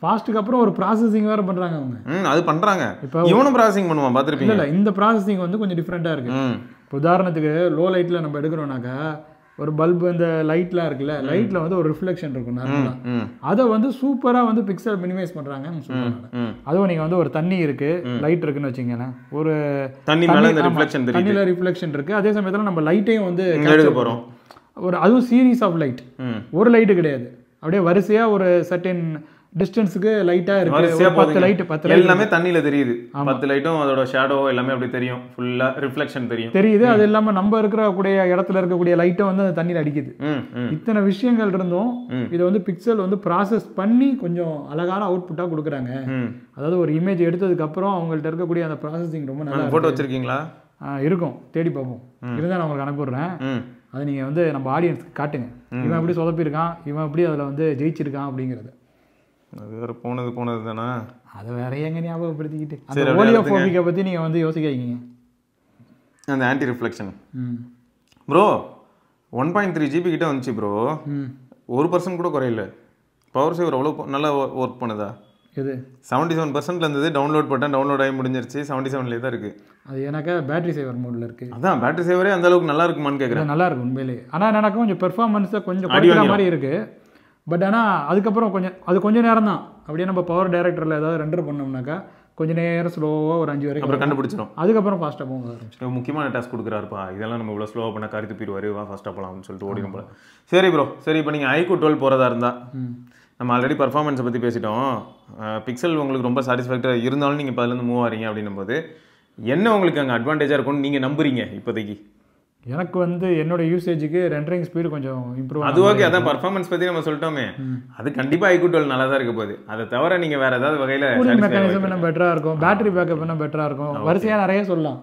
Speaker 2: ஃபாஸ்ட்டுக்கு அப்புறம் ஒரு ப்ராசஸிங் வேறு பண்ணுறாங்க அவங்க.
Speaker 1: அது பண்ணுறாங்க, இப்போ இவனும் ப்ராசஸிங் பண்ணுவான் பார்த்துருப்பீங்க.
Speaker 2: இல்லை, இந்த ப்ராசஸிங் வந்து கொஞ்சம் டிஃப்ரெண்ட்டாக இருக்குது. இப்போ உதாரணத்துக்கு லோ லைட்டில் நம்ம எடுக்கிறோம்னாக்கா ஒரு பல்பு இந்த லைட்லாம் இருக்குல்ல, லைட்டில் வந்து ஒரு ரிஃப்ளெக்ஷன் இருக்கும் நார்மலாக, அதை வந்து சூப்பராக வந்து பிக்சல் மினிமைஸ் பண்ணுறாங்கன்னு சொல்கிறாங்க. அதுவும் நீங்கள் வந்து ஒரு தண்ணி இருக்குது, லைட் இருக்குன்னு வச்சிங்களேன், ஒரு தண்ணியில் ரிஃப்ளெக்ஷன் இருக்குது, அதே சமயத்தில் நம்ம லைட்டையும் வந்து எடுக்க போகிறோம். அதுவும் சீரீஸ் ஆஃப் லைட், ஒரு லைட்டு கிடையாது, அப்படியே வரிசையாக ஒரு சர்டன் டிஸ்டன்ஸுக்கு லைட்டாக இருக்குது. 10 லைட்
Speaker 1: எல்லாமே தண்ணியில் தெரியுது, 10 லைட்டும் அதோட ஷேடோ எல்லாமே அப்படி தெரியும், ஃபுல்லாக ரிஃப்ளெக்ஷன் தெரியுது.
Speaker 2: அது இல்லாமல் நம்ம இருக்கக்கூடிய இடத்துல இருக்கக்கூடிய லைட்டும் வந்து அந்த தண்ணியில் அடிக்குது. இத்தனை விஷயங்கள் இருந்தும் இதை வந்து பிக்சல் வந்து ப்ராசஸ் பண்ணி கொஞ்சம் அழகான அவுட்புட்டாக கொடுக்குறாங்க. அதாவது ஒரு இமேஜ் எடுத்ததுக்கு அப்புறம் அவங்கள்ட்ட இருக்கக்கூடிய அந்த ப்ராசஸிங் ரொம்ப நல்லா.
Speaker 1: ஃபோட்டோ வச்சிருக்கீங்களா?
Speaker 2: இருக்கும், தேடி பார்ப்போம், இருந்தால் நான் உங்களுக்கு அனுப்பிடுறேன். அதை நீங்கள் வந்து நம்ம ஆடியன்ஸ்க்கு காட்டுங்க, இவன் எப்படி சொதப்பியிருக்கான், இவன் எப்படி அதில் வந்து ஜெயிச்சிருக்கான் அப்படிங்கிறது.
Speaker 1: அது வேறு போனது தானே,
Speaker 2: அதை வேற எங்க ஞாபகப்படுத்திக்கிட்டு அந்த ஓலியோஃபோபிக்கை பற்றி நீங்கள் வந்து யோசிக்காதீங்க.
Speaker 1: அந்த ஆன்டி ரிஃப்ளெக்ஷன் ப்ரோ 1.3 GB கிட்ட வந்துச்சு ப்ரோ, 1% கூட குறையில. பவர் சேவர் அவ்வளோ நல்லா ஒர்க் பண்ணுதா?
Speaker 2: இது
Speaker 1: 77% இருந்தது, டவுன்லோட் பண்ணேன், டவுன்லோட் ஆகி முடிஞ்சிருச்சு, 77 தான் இருக்குது.
Speaker 2: அது எனக்கு பேட்டரி சேவர் மோடில் இருக்குது.
Speaker 1: அதான் பேட்டரி சேவரே அந்த அளவுக்கு நல்லா இருக்குமான்னு கேட்குறேன்.
Speaker 2: நல்லா இருக்கும் உண்மையிலேயே, ஆனால் எனக்கு கொஞ்சம் பெர்ஃபார்மன்ஸை கொஞ்சம் குறைக்கிற மாதிரி இருக்குது. பட் ஆனால் அதுக்கப்புறம் கொஞ்சம் நேரம் தான், அப்படியே நம்ம பவர் டைரக்டரில் ஏதாவது ரெண்டர் பண்ணோம்னாக்கா கொஞ்சம் நேரம் ஸ்லோவாக ஒரு 5 வரைக்கும்
Speaker 1: அப்புறம் கண்டுபிடிச்சிடும்,
Speaker 2: அதுக்கப்புறம் ஃபாஸ்ட்டாக போக ஆரம்பிச்சு.
Speaker 1: முக்கியமான டாஸ்க் கொடுக்குறாருப்பா, இதெல்லாம் நம்ம இவ்வளோ ஸ்லோவாக பண்ணால் கருத்து போயிடுவார், வா ஃபாஸ்ட்டாக போகலாம்னு சொல்லிட்டு ஓடிடும் போல. சரி ப்ரோ, சரி இப்போ நீங்கள் iQOO 12 போகிறதா இருந்தால், நம்ம ஆல்ரெடி பர்ஃபார்மன்ஸை பற்றி பேசிட்டோம், பிக்சல் உங்களுக்கு ரொம்ப சாட்டிஸ்ஃபேக்டாக இருந்தாலும் நீங்கள் இப்போ அதுலேருந்து மூவ் ஆகிறீங்க அப்படின்னும் போது என்ன உங்களுக்கு அங்கே அட்வான்டேஜாக இருக்கும்னு நீங்கள் நம்புறீங்க இப்போதைக்கு?
Speaker 2: எனக்கு வந்து என்னோட யூசேஜுக்கு ரெண்டரிங் ஸ்பீடு கொஞ்சம் இம்ப்ரூவ்.
Speaker 1: அது ஓகே, அதான் பர்ஃபார்மன்ஸ் பற்றி நம்ம சொல்லிட்டோமே, அது கண்டிப்பாக iQOO 12 நல்லா தான் இருக்க போகுது. அதை தவிர நீங்கள் வேறு ஏதாவது வகையில்
Speaker 2: கூலிங் மெக்கானிசம் என்ன பெட்டராக இருக்கும், பேட்டரி பேக்கப் என்ன பெட்டராக இருக்கும், வரிசையாக நிறைய சொல்லலாம்.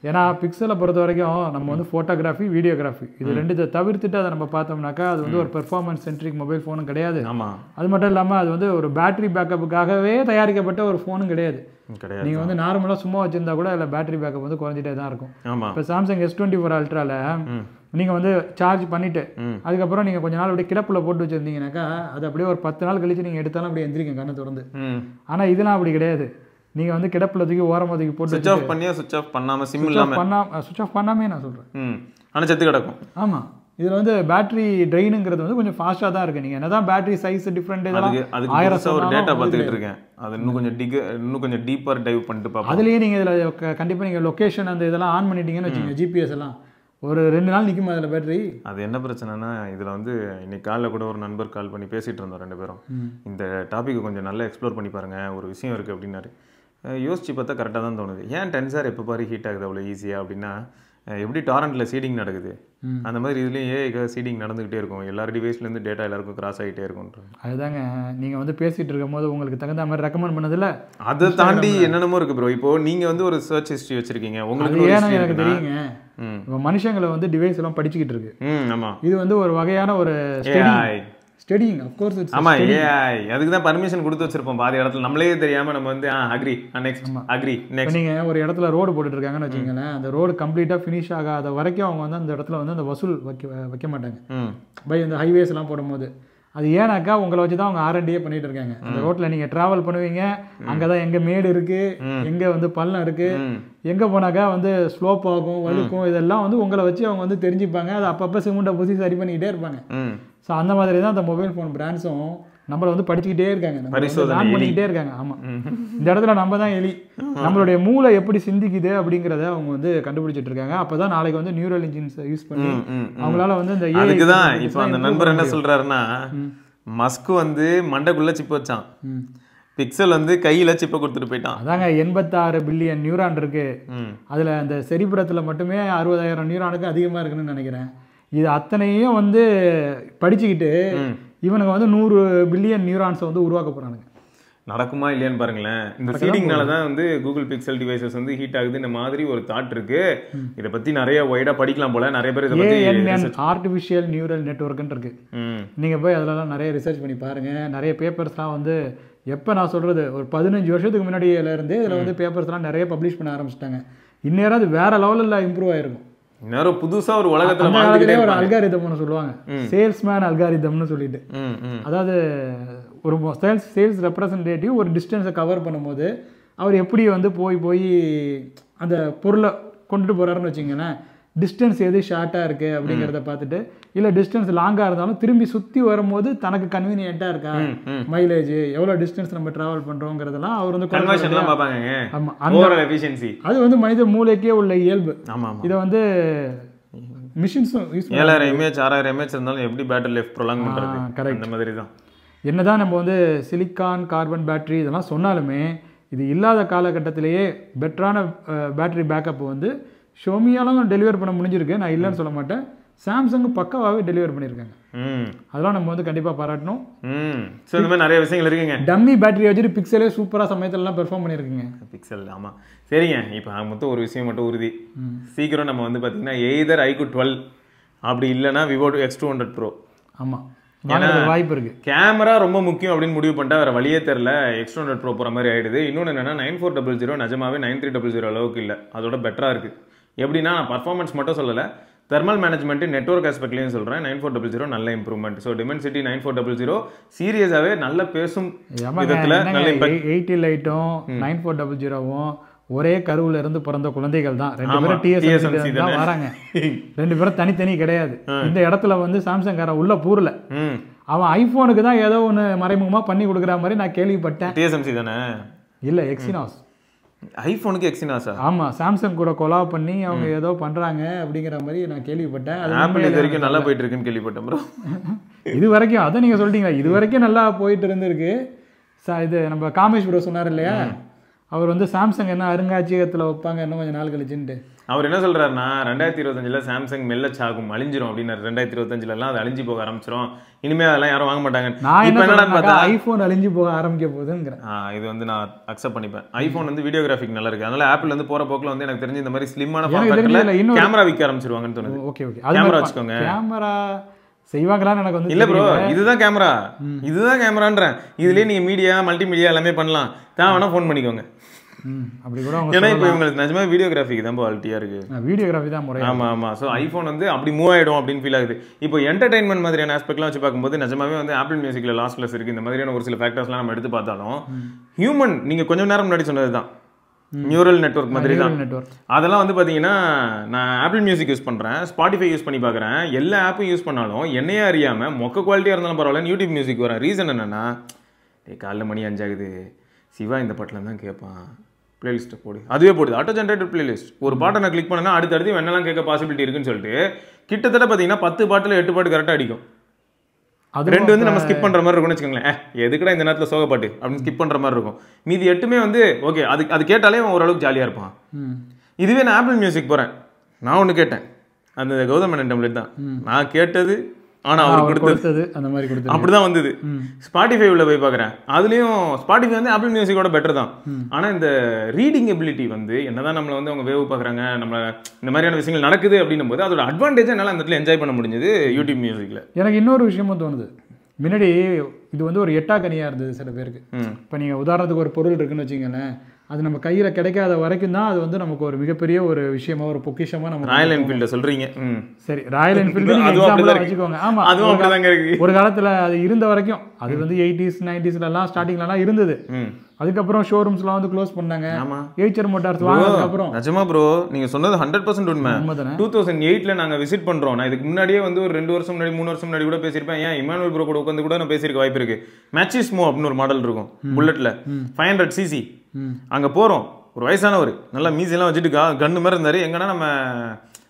Speaker 2: ஏன்னா பிக்சலை பொறுத்த வரைக்கும் நம்ம வந்து ஃபோட்டோகிராஃபி, வீடியோகிராஃபி இது ரெண்டுத்தை தவிர்த்துட்டு அதை நம்ம பார்த்தோம்னாக்கா அது வந்து ஒரு பெர்ஃபார்மன்ஸ் சென்ட்ரிக் மொபைல் ஃபோனும் கிடையாது.
Speaker 1: ஆமாம், அது
Speaker 2: மட்டும் இல்லாமல் அது வந்து ஒரு பேட்டரி பேக்கப்புக்காகவே தயாரிக்கப்பட்ட ஒரு ஃபோனும் கிடையாது. நீங்கள் வந்து நார்மலாக சும்மா வச்சுருந்தா கூட அதில் பேட்டரி பேக்கப் வந்து குறைஞ்சிட்டே தான் இருக்கும். இப்போ சாம்சங் S24 Ultraல நீங்கள் வந்து சார்ஜ் பண்ணிவிட்டு அதுக்கப்புறம் நீங்கள் கொஞ்ச நாள் அப்படியே கிடப்பில் போட்டு வச்சுருந்தீங்கன்னாக்கா அது அப்படியே ஒரு 10 நாள் கழிச்சு நீங்கள் எடுத்தாலும் அப்படியே எந்திரிக்கும் கண்ணை திறந்து. ஆனால் இதெல்லாம் அப்படி கிடையாது, நீங்கள் வந்து கிடப்பில் தூக்கி ஓரமாக தூக்கி போட்டு
Speaker 1: சுவிட்ச் ஆஃப் பண்ணாமல் சிம் இல்லாமல்
Speaker 2: சுவிட்ச் ஆஃப் பண்ணாமே நான் சொல்கிறேன்,
Speaker 1: ஆனால் செத்து கிடக்கும்.
Speaker 2: ஆமாம், இதில் வந்து பேட்டரி ட்ரெயினுங்கிறது வந்து கொஞ்சம் ஃபாஸ்ட்டாக தான் இருக்குது. நீங்கள் என்னதான் பேட்டரி சைஸ் டிஃப்ரெண்ட் இதெல்லாம்
Speaker 1: அதுக்கு 1000 ஒரு டேட்டா பார்த்துக்கிட்டு இருக்கேன். அது இன்னும் கொஞ்சம் டீப்பர் டைவ் பண்ணிட்டு பார்ப்போம்.
Speaker 2: அதுலேயே நீங்கள் இதில் கண்டிப்பாக நீங்கள் லொக்கேஷன் அந்த இதெல்லாம் ஆன் பண்ணிட்டீங்கன்னு வச்சுக்கோங்க, ஜிபிஎஸ் எல்லாம் ஒரு 2 நாள் நிற்குமா அதில் பேட்டரி? அது
Speaker 1: என்ன பிரச்சனைனா இதில் வந்து இன்னைக்கு காலைல கூட ஒரு நண்பர் கால் பண்ணி பேசிகிட்டு இருந்தோம் 2 பேரும். இந்த டாப்பிக்கை கொஞ்சம் நல்லா எக்ஸ்ப்ளோர் பண்ணி பாருங்கள், ஒரு விஷயம் இருக்குது அப்படின்னாரு. யோசிச்சு பார்த்தா கரெக்டாக தான் தோணுது. ஏன் டென்சார் எப்போ பாரு ஹீட் ஆகுது அவ்வளோ ஈஸியாக அப்படின்னா, எப்படி டாரண்ட்டில் சீடிங் நடக்குது அந்த மாதிரி இதுலேயும் ஏஐ சீடிங் நடந்துகிட்டே இருக்கும். எல்லார் டிவைஸ்லேருந்து டேட்டா எல்லாருக்கும் கிராஸ் ஆகிட்டே இருக்கும்.
Speaker 2: அதுதாங்க நீங்கள் வந்து பேசிகிட்டு இருக்கும் போது உங்களுக்கு தகுந்த மாதிரி ரெக்கமெண்ட் பண்ணதில்ல.
Speaker 1: அதை தாண்டி என்னென்னமோ இருக்குது ப்ரோ. இப்போ நீங்கள் வந்து ஒரு சர்ச் ஹிஸ்ட்ரி வச்சுருக்கீங்க, உங்களுக்கு
Speaker 2: ஏன்னா எனக்கு தெரியுங்க. இப்போ மனுஷங்களை வந்து டிவைஸ் எல்லாம் படிச்சுக்கிட்டு இருக்கு.
Speaker 1: ஆமாம்,
Speaker 2: இது வந்து ஒரு வகையான ஒரு ஸ்டடிங். ஆஃப் கோர்ஸ் இட்ஸ்
Speaker 1: ஆமா, ஏஐ அதுக்கு தான் பர்மிஷன் கொடுத்து வச்சிருப்போம் பாதி இடத்துல. நம்மளே தெரியாம நம்ம வந்து அக்ரி நெக்ஸ்ட் அக்ரி நெக்ஸ்ட்.
Speaker 2: நீங்க ஒரு இடத்துல ரோடு போட்டுட்டு இருக்காங்கன்னு வச்சுக்கோங்களேன், அந்த ரோடு கம்ப்ளீட்டா ஃபினிஷ் ஆகாத வரைக்கும் அவங்க வந்து அந்த இடத்துல வந்து அந்த வசூல் வைக்க மாட்டாங்க. பை இந்த ஹைவேஸ் எல்லாம் போடும்போது அது ஏன்னாக்கா உங்களை வச்சு தான் அவங்க R&D பண்ணிட்டு இருக்காங்க. அந்த ரோட்ல நீங்க டிராவல் பண்ணுவீங்க, அங்கதான் எங்க மேடு இருக்கு, எங்க வந்து பள்ளம் இருக்கு, எங்க போனாக்கா வந்து ஸ்லோப் ஆகும், வழுக்கும், இதெல்லாம் வந்து உங்களை வச்சு அவங்க வந்து தெரிஞ்சுப்பாங்க. அது அப்பப்போ சிமெண்ட்டை பூசி சரி பண்ணிக்கிட்டே இருப்பாங்க. ஸோ அந்த மாதிரி தான் அந்த மொபைல் ஃபோன் பிராண்ட்ஸும் நம்மளை வந்து படிச்சுக்கிட்டே இருக்காங்க, ஆன் பண்ணிக்கிட்டே இருக்காங்க. ஆமாம், இந்த இடத்துல நம்ம தான் எலி. நம்மளுடைய மூளை எப்படி சிந்திக்குது அப்படிங்கிறத அவங்க வந்து கண்டுபிடிச்சிட்டு இருக்காங்க. அப்போதான் நாளைக்கு வந்து நியூரல் இன்ஜின்ஸ் யூஸ் பண்ணி அவங்களால வந்து இந்த
Speaker 1: அதுக்கு தான் இப்போ அந்த நண்பர் என்ன சொல்றாருன்னா, மஸ்க் வந்து மண்டைக்குள்ள சிப் வச்சான், பிக்சல் வந்து கையில சிப்பை கொடுத்துட்டு போயிட்டான்.
Speaker 2: அதாங்க 86 பில்லியன் நியூரான் இருக்கு. அதுல அந்த செரிபுரத்துல மட்டுமே 60,000 நியூரானுக்கு அதிகமா இருக்குன்னு நினைக்கிறேன். இது அத்தனையும் வந்து படிச்சுக்கிட்டு இவனுங்க வந்து 100 பில்லியன் நியூரான்ஸை வந்து உருவாக்க போறானுங்க.
Speaker 1: நடக்குமா இல்லையான்னு பாருங்களேன். இந்த சீடிங்னால தான் வந்து கூகுள் பிக்சல் டிவைசஸ் வந்து ஹீட் ஆகுது. இந்த மாதிரி ஒரு தாட் இருக்கு. இதை பத்தி நிறைய வைடா படிக்கலாம் போல. நிறைய பேர் இதை பத்தி
Speaker 2: ஆர்டிஃபிஷியல் நியூரல் நெட்வொர்க்னு இருக்கு. நீங்க போய் அதெல்லாம் நிறைய ரிசர்ச் பண்ணி பாருங்க. நிறைய பேப்பர்ஸ்லாம் வந்து எப்போ நான் சொல்றது ஒரு 15 வருஷத்துக்கு முன்னாடியில இருந்து இதில் வந்து பேப்பர்ஸ்லாம் நிறைய பப்ளிஷ் பண்ண ஆரம்பிச்சிட்டாங்க. இந்நேரம் அது வேற லெவலில் இம்ப்ரூவ் ஆயிருக்கும்.
Speaker 1: இன்னும் புதுசா ஒரு உலகத்துல
Speaker 2: ஒரு அல்காரிதம்னு சொல்லுவாங்க, சேல்ஸ்மேன் அல்காரிதம்னு சொல்லிட்டு. அதாவது ஒரு சேல்ஸ் ரெப்ரசன்டேட்டிவ் ஒரு டிஸ்டன்ஸை கவர் பண்ணும்போது அவர் எப்படி வந்து போய் அந்த பொருளை கொண்டுட்டு போறாருன்னு வச்சுங்களேன், டிஸ்டன்ஸ் எது ஷார்ட்டாக இருக்குது அப்படிங்கிறத பார்த்துட்டு, இல்லை டிஸ்டன்ஸ் லாங்காக இருந்தாலும் திரும்பி சுற்றி வரும்போது தனக்கு கன்வீனியண்ட்டாக இருக்கா, மைலேஜ் எவ்வளோ டிஸ்டன்ஸ் நம்ம ட்ராவல் பண்ணுறோங்கிறதெல்லாம் அவர் வந்து அது வந்து மனித மூளைக்கே உள்ள இயல்பு. இதை வந்து மிஷின்ஸும் யூஸ்
Speaker 1: 7000 mAh 6000 mAh இருந்தாலும் எப்படி பேட்டரி லைஃப் ப்ரொலாங் பண்ணுறது. கரெக்ட், அந்த மாதிரி தான்.
Speaker 2: என்னதான் நம்ம வந்து சிலிக்கான் கார்பன் பேட்டரி இதெல்லாம் சொன்னாலுமே இது இல்லாத காலகட்டத்திலேயே பெட்டரான பேட்டரி பேக்கப் வந்து ஷோமியாலும் டெலிவர் பண்ண முடிஞ்சிருக்கு. நான் இல்லைன்னு சொல்ல மாட்டேன். சாம்சங் பக்காவாகவே டெலிவர் பண்ணியிருக்காங்க. அதெல்லாம் நம்ம வந்து கண்டிப்பாக பாராட்டணும்.
Speaker 1: ஸோ இந்த மாதிரி நிறைய விஷயங்கள் இருக்குங்க.
Speaker 2: டம்மி பேட்டரி வச்சுட்டு பிக்சலே சூப்பராக சமயத்திலலாம் பெர்ஃபார்ம் பண்ணியிருக்குங்க.
Speaker 1: பிக்சல் ஆமாம், சரிங்க. இப்போ மொத்தம் ஒரு விஷயம் மட்டும் உறுதி, சீக்கிரம் நம்ம வந்து பார்த்தீங்கன்னா எய்தர் iQOO 12 அப்படி இல்லைன்னா விவோ X200 Pro.
Speaker 2: ஆமாம், வாய்ப்பு இருக்கு.
Speaker 1: கேமரா ரொம்ப முக்கியம் அப்படின்னு முடிவு பண்ணிட்டா வேற வழியே தெரியல, X200 Pro போகிற மாதிரி ஆயிடுது. இன்னொன்று என்னன்னா 9400 நிஜமாவே 9300 அளவுக்கு இல்லை, அதோட பெட்டரா இருக்கு. எப்படின்னா நான் பர்ஃபார்மன்ஸ் மட்டும் சொல்லலை, தெர்மல் மேனேஜ்மெண்ட் நெட்வொர்க் ஆஸ்பெக்ட்லையும் சொல்கிறேன். 9400 நல்ல இம்ப்ரூவ்மெண்ட். ஸோ டிமென்சிட்டி 9400 சீரியஸாகவே நல்ல பேசும் விதத்தில் நல்ல இம்பாக்ட்.
Speaker 2: 80 லைட்டும் 9400வும் ஒரே கருவுல இருந்து பிறந்த குழந்தைகள் தான். 2 பேரும் TSMC தான் வராங்க. 2 பேரும் தனித்தனி கிடையாது. இந்த இடத்துல வந்து சாம்சங் காரன் உள்ள பூரல, அவன் ஐபோனுக்கு தான் ஏதோ ஒன்று மறைமுகமா பண்ணி கொடுக்குற மாதிரி நான் கேள்விப்பட்டேன்.
Speaker 1: TSMC தானே?
Speaker 2: இல்ல, எக்ஸினாஸ்.
Speaker 1: ஐபோனுக்கு எக்ஸினாஸா?
Speaker 2: ஆமா, சாம்சங் கூட கொலாப் பண்ணி அவங்க ஏதோ பண்றாங்க அப்படிங்கிற மாதிரி நான் கேள்விப்பட்டேன்.
Speaker 1: ஆப்பிள் இது வரைக்கும் நல்லா போயிட்டு இருக்குன்னு கேள்விப்பட்டேன் ப்ரோ.
Speaker 2: இது வரைக்கும் அதை நீங்க சொல்லிட்டீங்களா? இது வரைக்கும் நல்லா போயிட்டு இருந்திருக்கு. இது நம்ம காமேஷ் ப்ரோ சொன்னார் இல்லையா, அவர் வந்து சாம்சங் என்ன அருங்காட்சியகத்தில் வைப்பாங்க இன்னும் கொஞ்சம் நாள் கழிச்சுட்டு.
Speaker 1: அவர் என்ன சொல்றாருன்னா 2025 சாம்சங் மெல்ல சாகும் அழிஞ்சிரும் அப்படின்னாரு. 2025 அது அழிஞ்சு போக ஆரம்பிச்சிரும், இனிமே அதெல்லாம் யாரும் வாங்க மாட்டாங்க.
Speaker 2: நான் என்ன பார்த்தா ஐபோன் அழிஞ்சு போக ஆரம்பிக்க போகுதுங்கிறேன்.
Speaker 1: இது வந்து நான் அக்செப்ட் பண்ணிப்பேன். ஐபோன் வந்து வீடியோகிராஃபிக் நல்லா இருக்கு, அதனால ஆப்பிள் வந்து போற போக்குல வந்து எனக்கு தெரிஞ்சு இந்த மாதிரி ஸ்லிம்மான கேமரா விற்க ஆரம்பிச்சிருவாங்கன்னு தோணுது.
Speaker 2: ஓகே ஓகே,
Speaker 1: கேமரா வச்சுக்கோங்க.
Speaker 2: கேமரா செய்வாங்களான்னு எனக்கு வந்து
Speaker 1: இல்ல ப்ரோ, இதுதான் கேமரா, இதுதான் கேமரான்றேன். இதுலயே நீங்க மீடியா மல்டிமீடியா எல்லாமே பண்ணலாம், தேவைன்னா ஃபோன் பண்ணிக்கோங்க.
Speaker 2: அப்படி கூட
Speaker 1: ஏன்னா இப்போ இவங்களுக்கு நிஜமா வீடியோகிராஃபிக் தான் குவாலிட்டியா இருக்கு,
Speaker 2: வீடியோகிராஃபி தான் முறை.
Speaker 1: ஆமா ஆமா. ஸோ ஐபோன் வந்து அப்படி மூவ் ஆயிடும் அப்படின்னு ஃபீல் ஆகுது. இப்போ என்டர்டைன்மெண்ட் மாதிரியான ஆஸ்பெக்ட்லாம் வச்சு பார்க்கும்போது நிஜமாவே வந்து ஆப்பிள் மியூசிக்ல லாஸ்ட்லெஸ் இருக்கு. இந்த மாதிரியான ஒரு சில ஃபேக்டர்ஸ்லாம் நம்ம எடுத்து பார்த்தாலும் ஹியூமன், நீங்க கொஞ்சம் நேரம் முன்னாடி சொன்னதுதான், நியூரல் நெட்வொர்க் மாதிரி தான்.
Speaker 2: நெட்வொர்க்
Speaker 1: அதெல்லாம் வந்து பார்த்தீங்கன்னா நான் ஆப்பிள் மியூசிக் யூஸ் பண்ணுறேன், ஸ்பாட்டிஃபை யூஸ் பண்ணி பார்க்குறேன், எல்லா ஆப்பும் யூஸ் பண்ணாலும் என்னையே அறியாமல் மொக்க குவாலிட்டியாக இருந்தாலும் பரவாயில்ல யூடியூப் மியூசிக் வரேன். ரீசன் என்னென்னா, காலைல மணி 5 ஆகுது, சிவா இந்த பாட்டில் தான் கேட்பான், பிளேலிஸ்ட்டை போடு, அதுவே போடுது, ஆட்டோ ஜென்ரேட்டட் பிளேலிஸ்ட். ஒரு பாட்டை நான் கிளிக் பண்ணேன்னா அடுத்தடுத்து என்னெல்லாம் கேட்க பாசிபிலிட்டி இருக்குன்னு சொல்லிட்டு கிட்டத்தட்ட பார்த்தீங்கன்னா 10 பாட்டில் 8 பாட்டு கரெக்டாக அடிக்கும். அது 2 வந்து நம்ம ஸ்கிப் பண்ணுற மாதிரி இருக்கும்னு வச்சுக்கோங்களேன். எதுக்குடா இந்த நேரத்தில் சோக பாட்டு அப்படின்னு ஸ்கிப் பண்ணுற மாதிரி இருக்கும். மீதி 8மே வந்து ஓகே, அது கேட்டாலே ஓரளவுக்கு ஜாலியாக இருப்பான். இதுவே நான் ஆப்பிள் மியூசிக் போகிறேன், நான் ஒன்று கேட்டேன், அந்த கௌதம் மேனன் டெம்ப்ளேட் தான் நான் கேட்டது, ஆனால் அவர் கொடுத்தது
Speaker 2: அந்த மாதிரி கொடுத்தது
Speaker 1: அப்படிதான் வந்தது. ஸ்பாட்டிஃபை உள்ள போய் பார்க்குறேன், அதுலேயும் ஸ்பாட்டிஃபை வந்து ஆப்பிள் மியூசிக்கோட பெட்டர் தான். ஆனால் இந்த ரீடிங் எபிலிட்டி வந்து என்னதான் நம்மளை வந்து அவங்க வேவ் பார்க்குறாங்க, நம்மளை இந்த மாதிரியான விஷயங்கள் நடக்குது அப்படின்னும் போது அதோட அட்வான்டேஜ் என்னால் அந்த இடத்துல என்ஜாய் பண்ண முடிஞ்சது யூடியூப் மியூசிக்கில்.
Speaker 2: எனக்கு இன்னொரு விஷயமும் தோணுது. முன்னாடி இது வந்து ஒரு எட்டாக்கனியாக இருந்தது சில பேருக்கு. இப்போ நீங்கள் உதாரணத்துக்கு ஒரு பொருள் இருக்குன்னு வச்சுங்களேன், அது நம்ம கையில் கிடைக்காத வரைக்கும் தான் அது வந்து நமக்கு ஒரு மிகப்பெரிய ஒரு விஷயமா, ஒரு பொக்கிஷமாக நம்ம
Speaker 1: ராயல் என்ஃபீல்டு சொல்கிறீங்க. சரி,
Speaker 2: ராயல் என்ஃபீல்டு எக்ஸாம்பிளாக வச்சுக்கோங்க. ஆமாம்,
Speaker 1: அதுவும் அப்படிதாங்க இருக்கு.
Speaker 2: ஒரு காலத்தில் அது இருந்த வரைக்கும், அது வந்து 80s 90sலாம் ஸ்டார்டிங்லலாம் இருந்தது. அதுக்கப்புறம் ஷோரூம்ஸ்லாம் வந்து க்ளோஸ் பண்ணாங்க. ஏச்சர் மோட்டார்ஸ் வாங்கினதுக்கப்புறம்
Speaker 1: நிஜமா ப்ரோ நீங்கள் சொன்னது 100% உண்மை. 2008 நாங்கள் விசிட் பண்ணுறோம். நான் இதுக்கு முன்னாடியே வந்து ஒரு 2 வருஷம் முன்னாடி 3 வருஷம் முன்னாடி கூட பேசியிருப்பேன். ஏன் இமானுவல் ப்ரோ கூட உட்காந்து கூட நான் பேசியிருக்க வாய்ப்பு இருக்கு. மேட்சிஸ்மோ அப்படின்னு ஒரு மாடல் இருக்கும் புல்லட்ல, 500cc. அங்கே போகிறோம், ஒரு வயசானவர் நல்லா மீசியெல்லாம் வச்சுட்டு கன்னு மாதிரி இருந்தார். எங்கன்னா நம்ம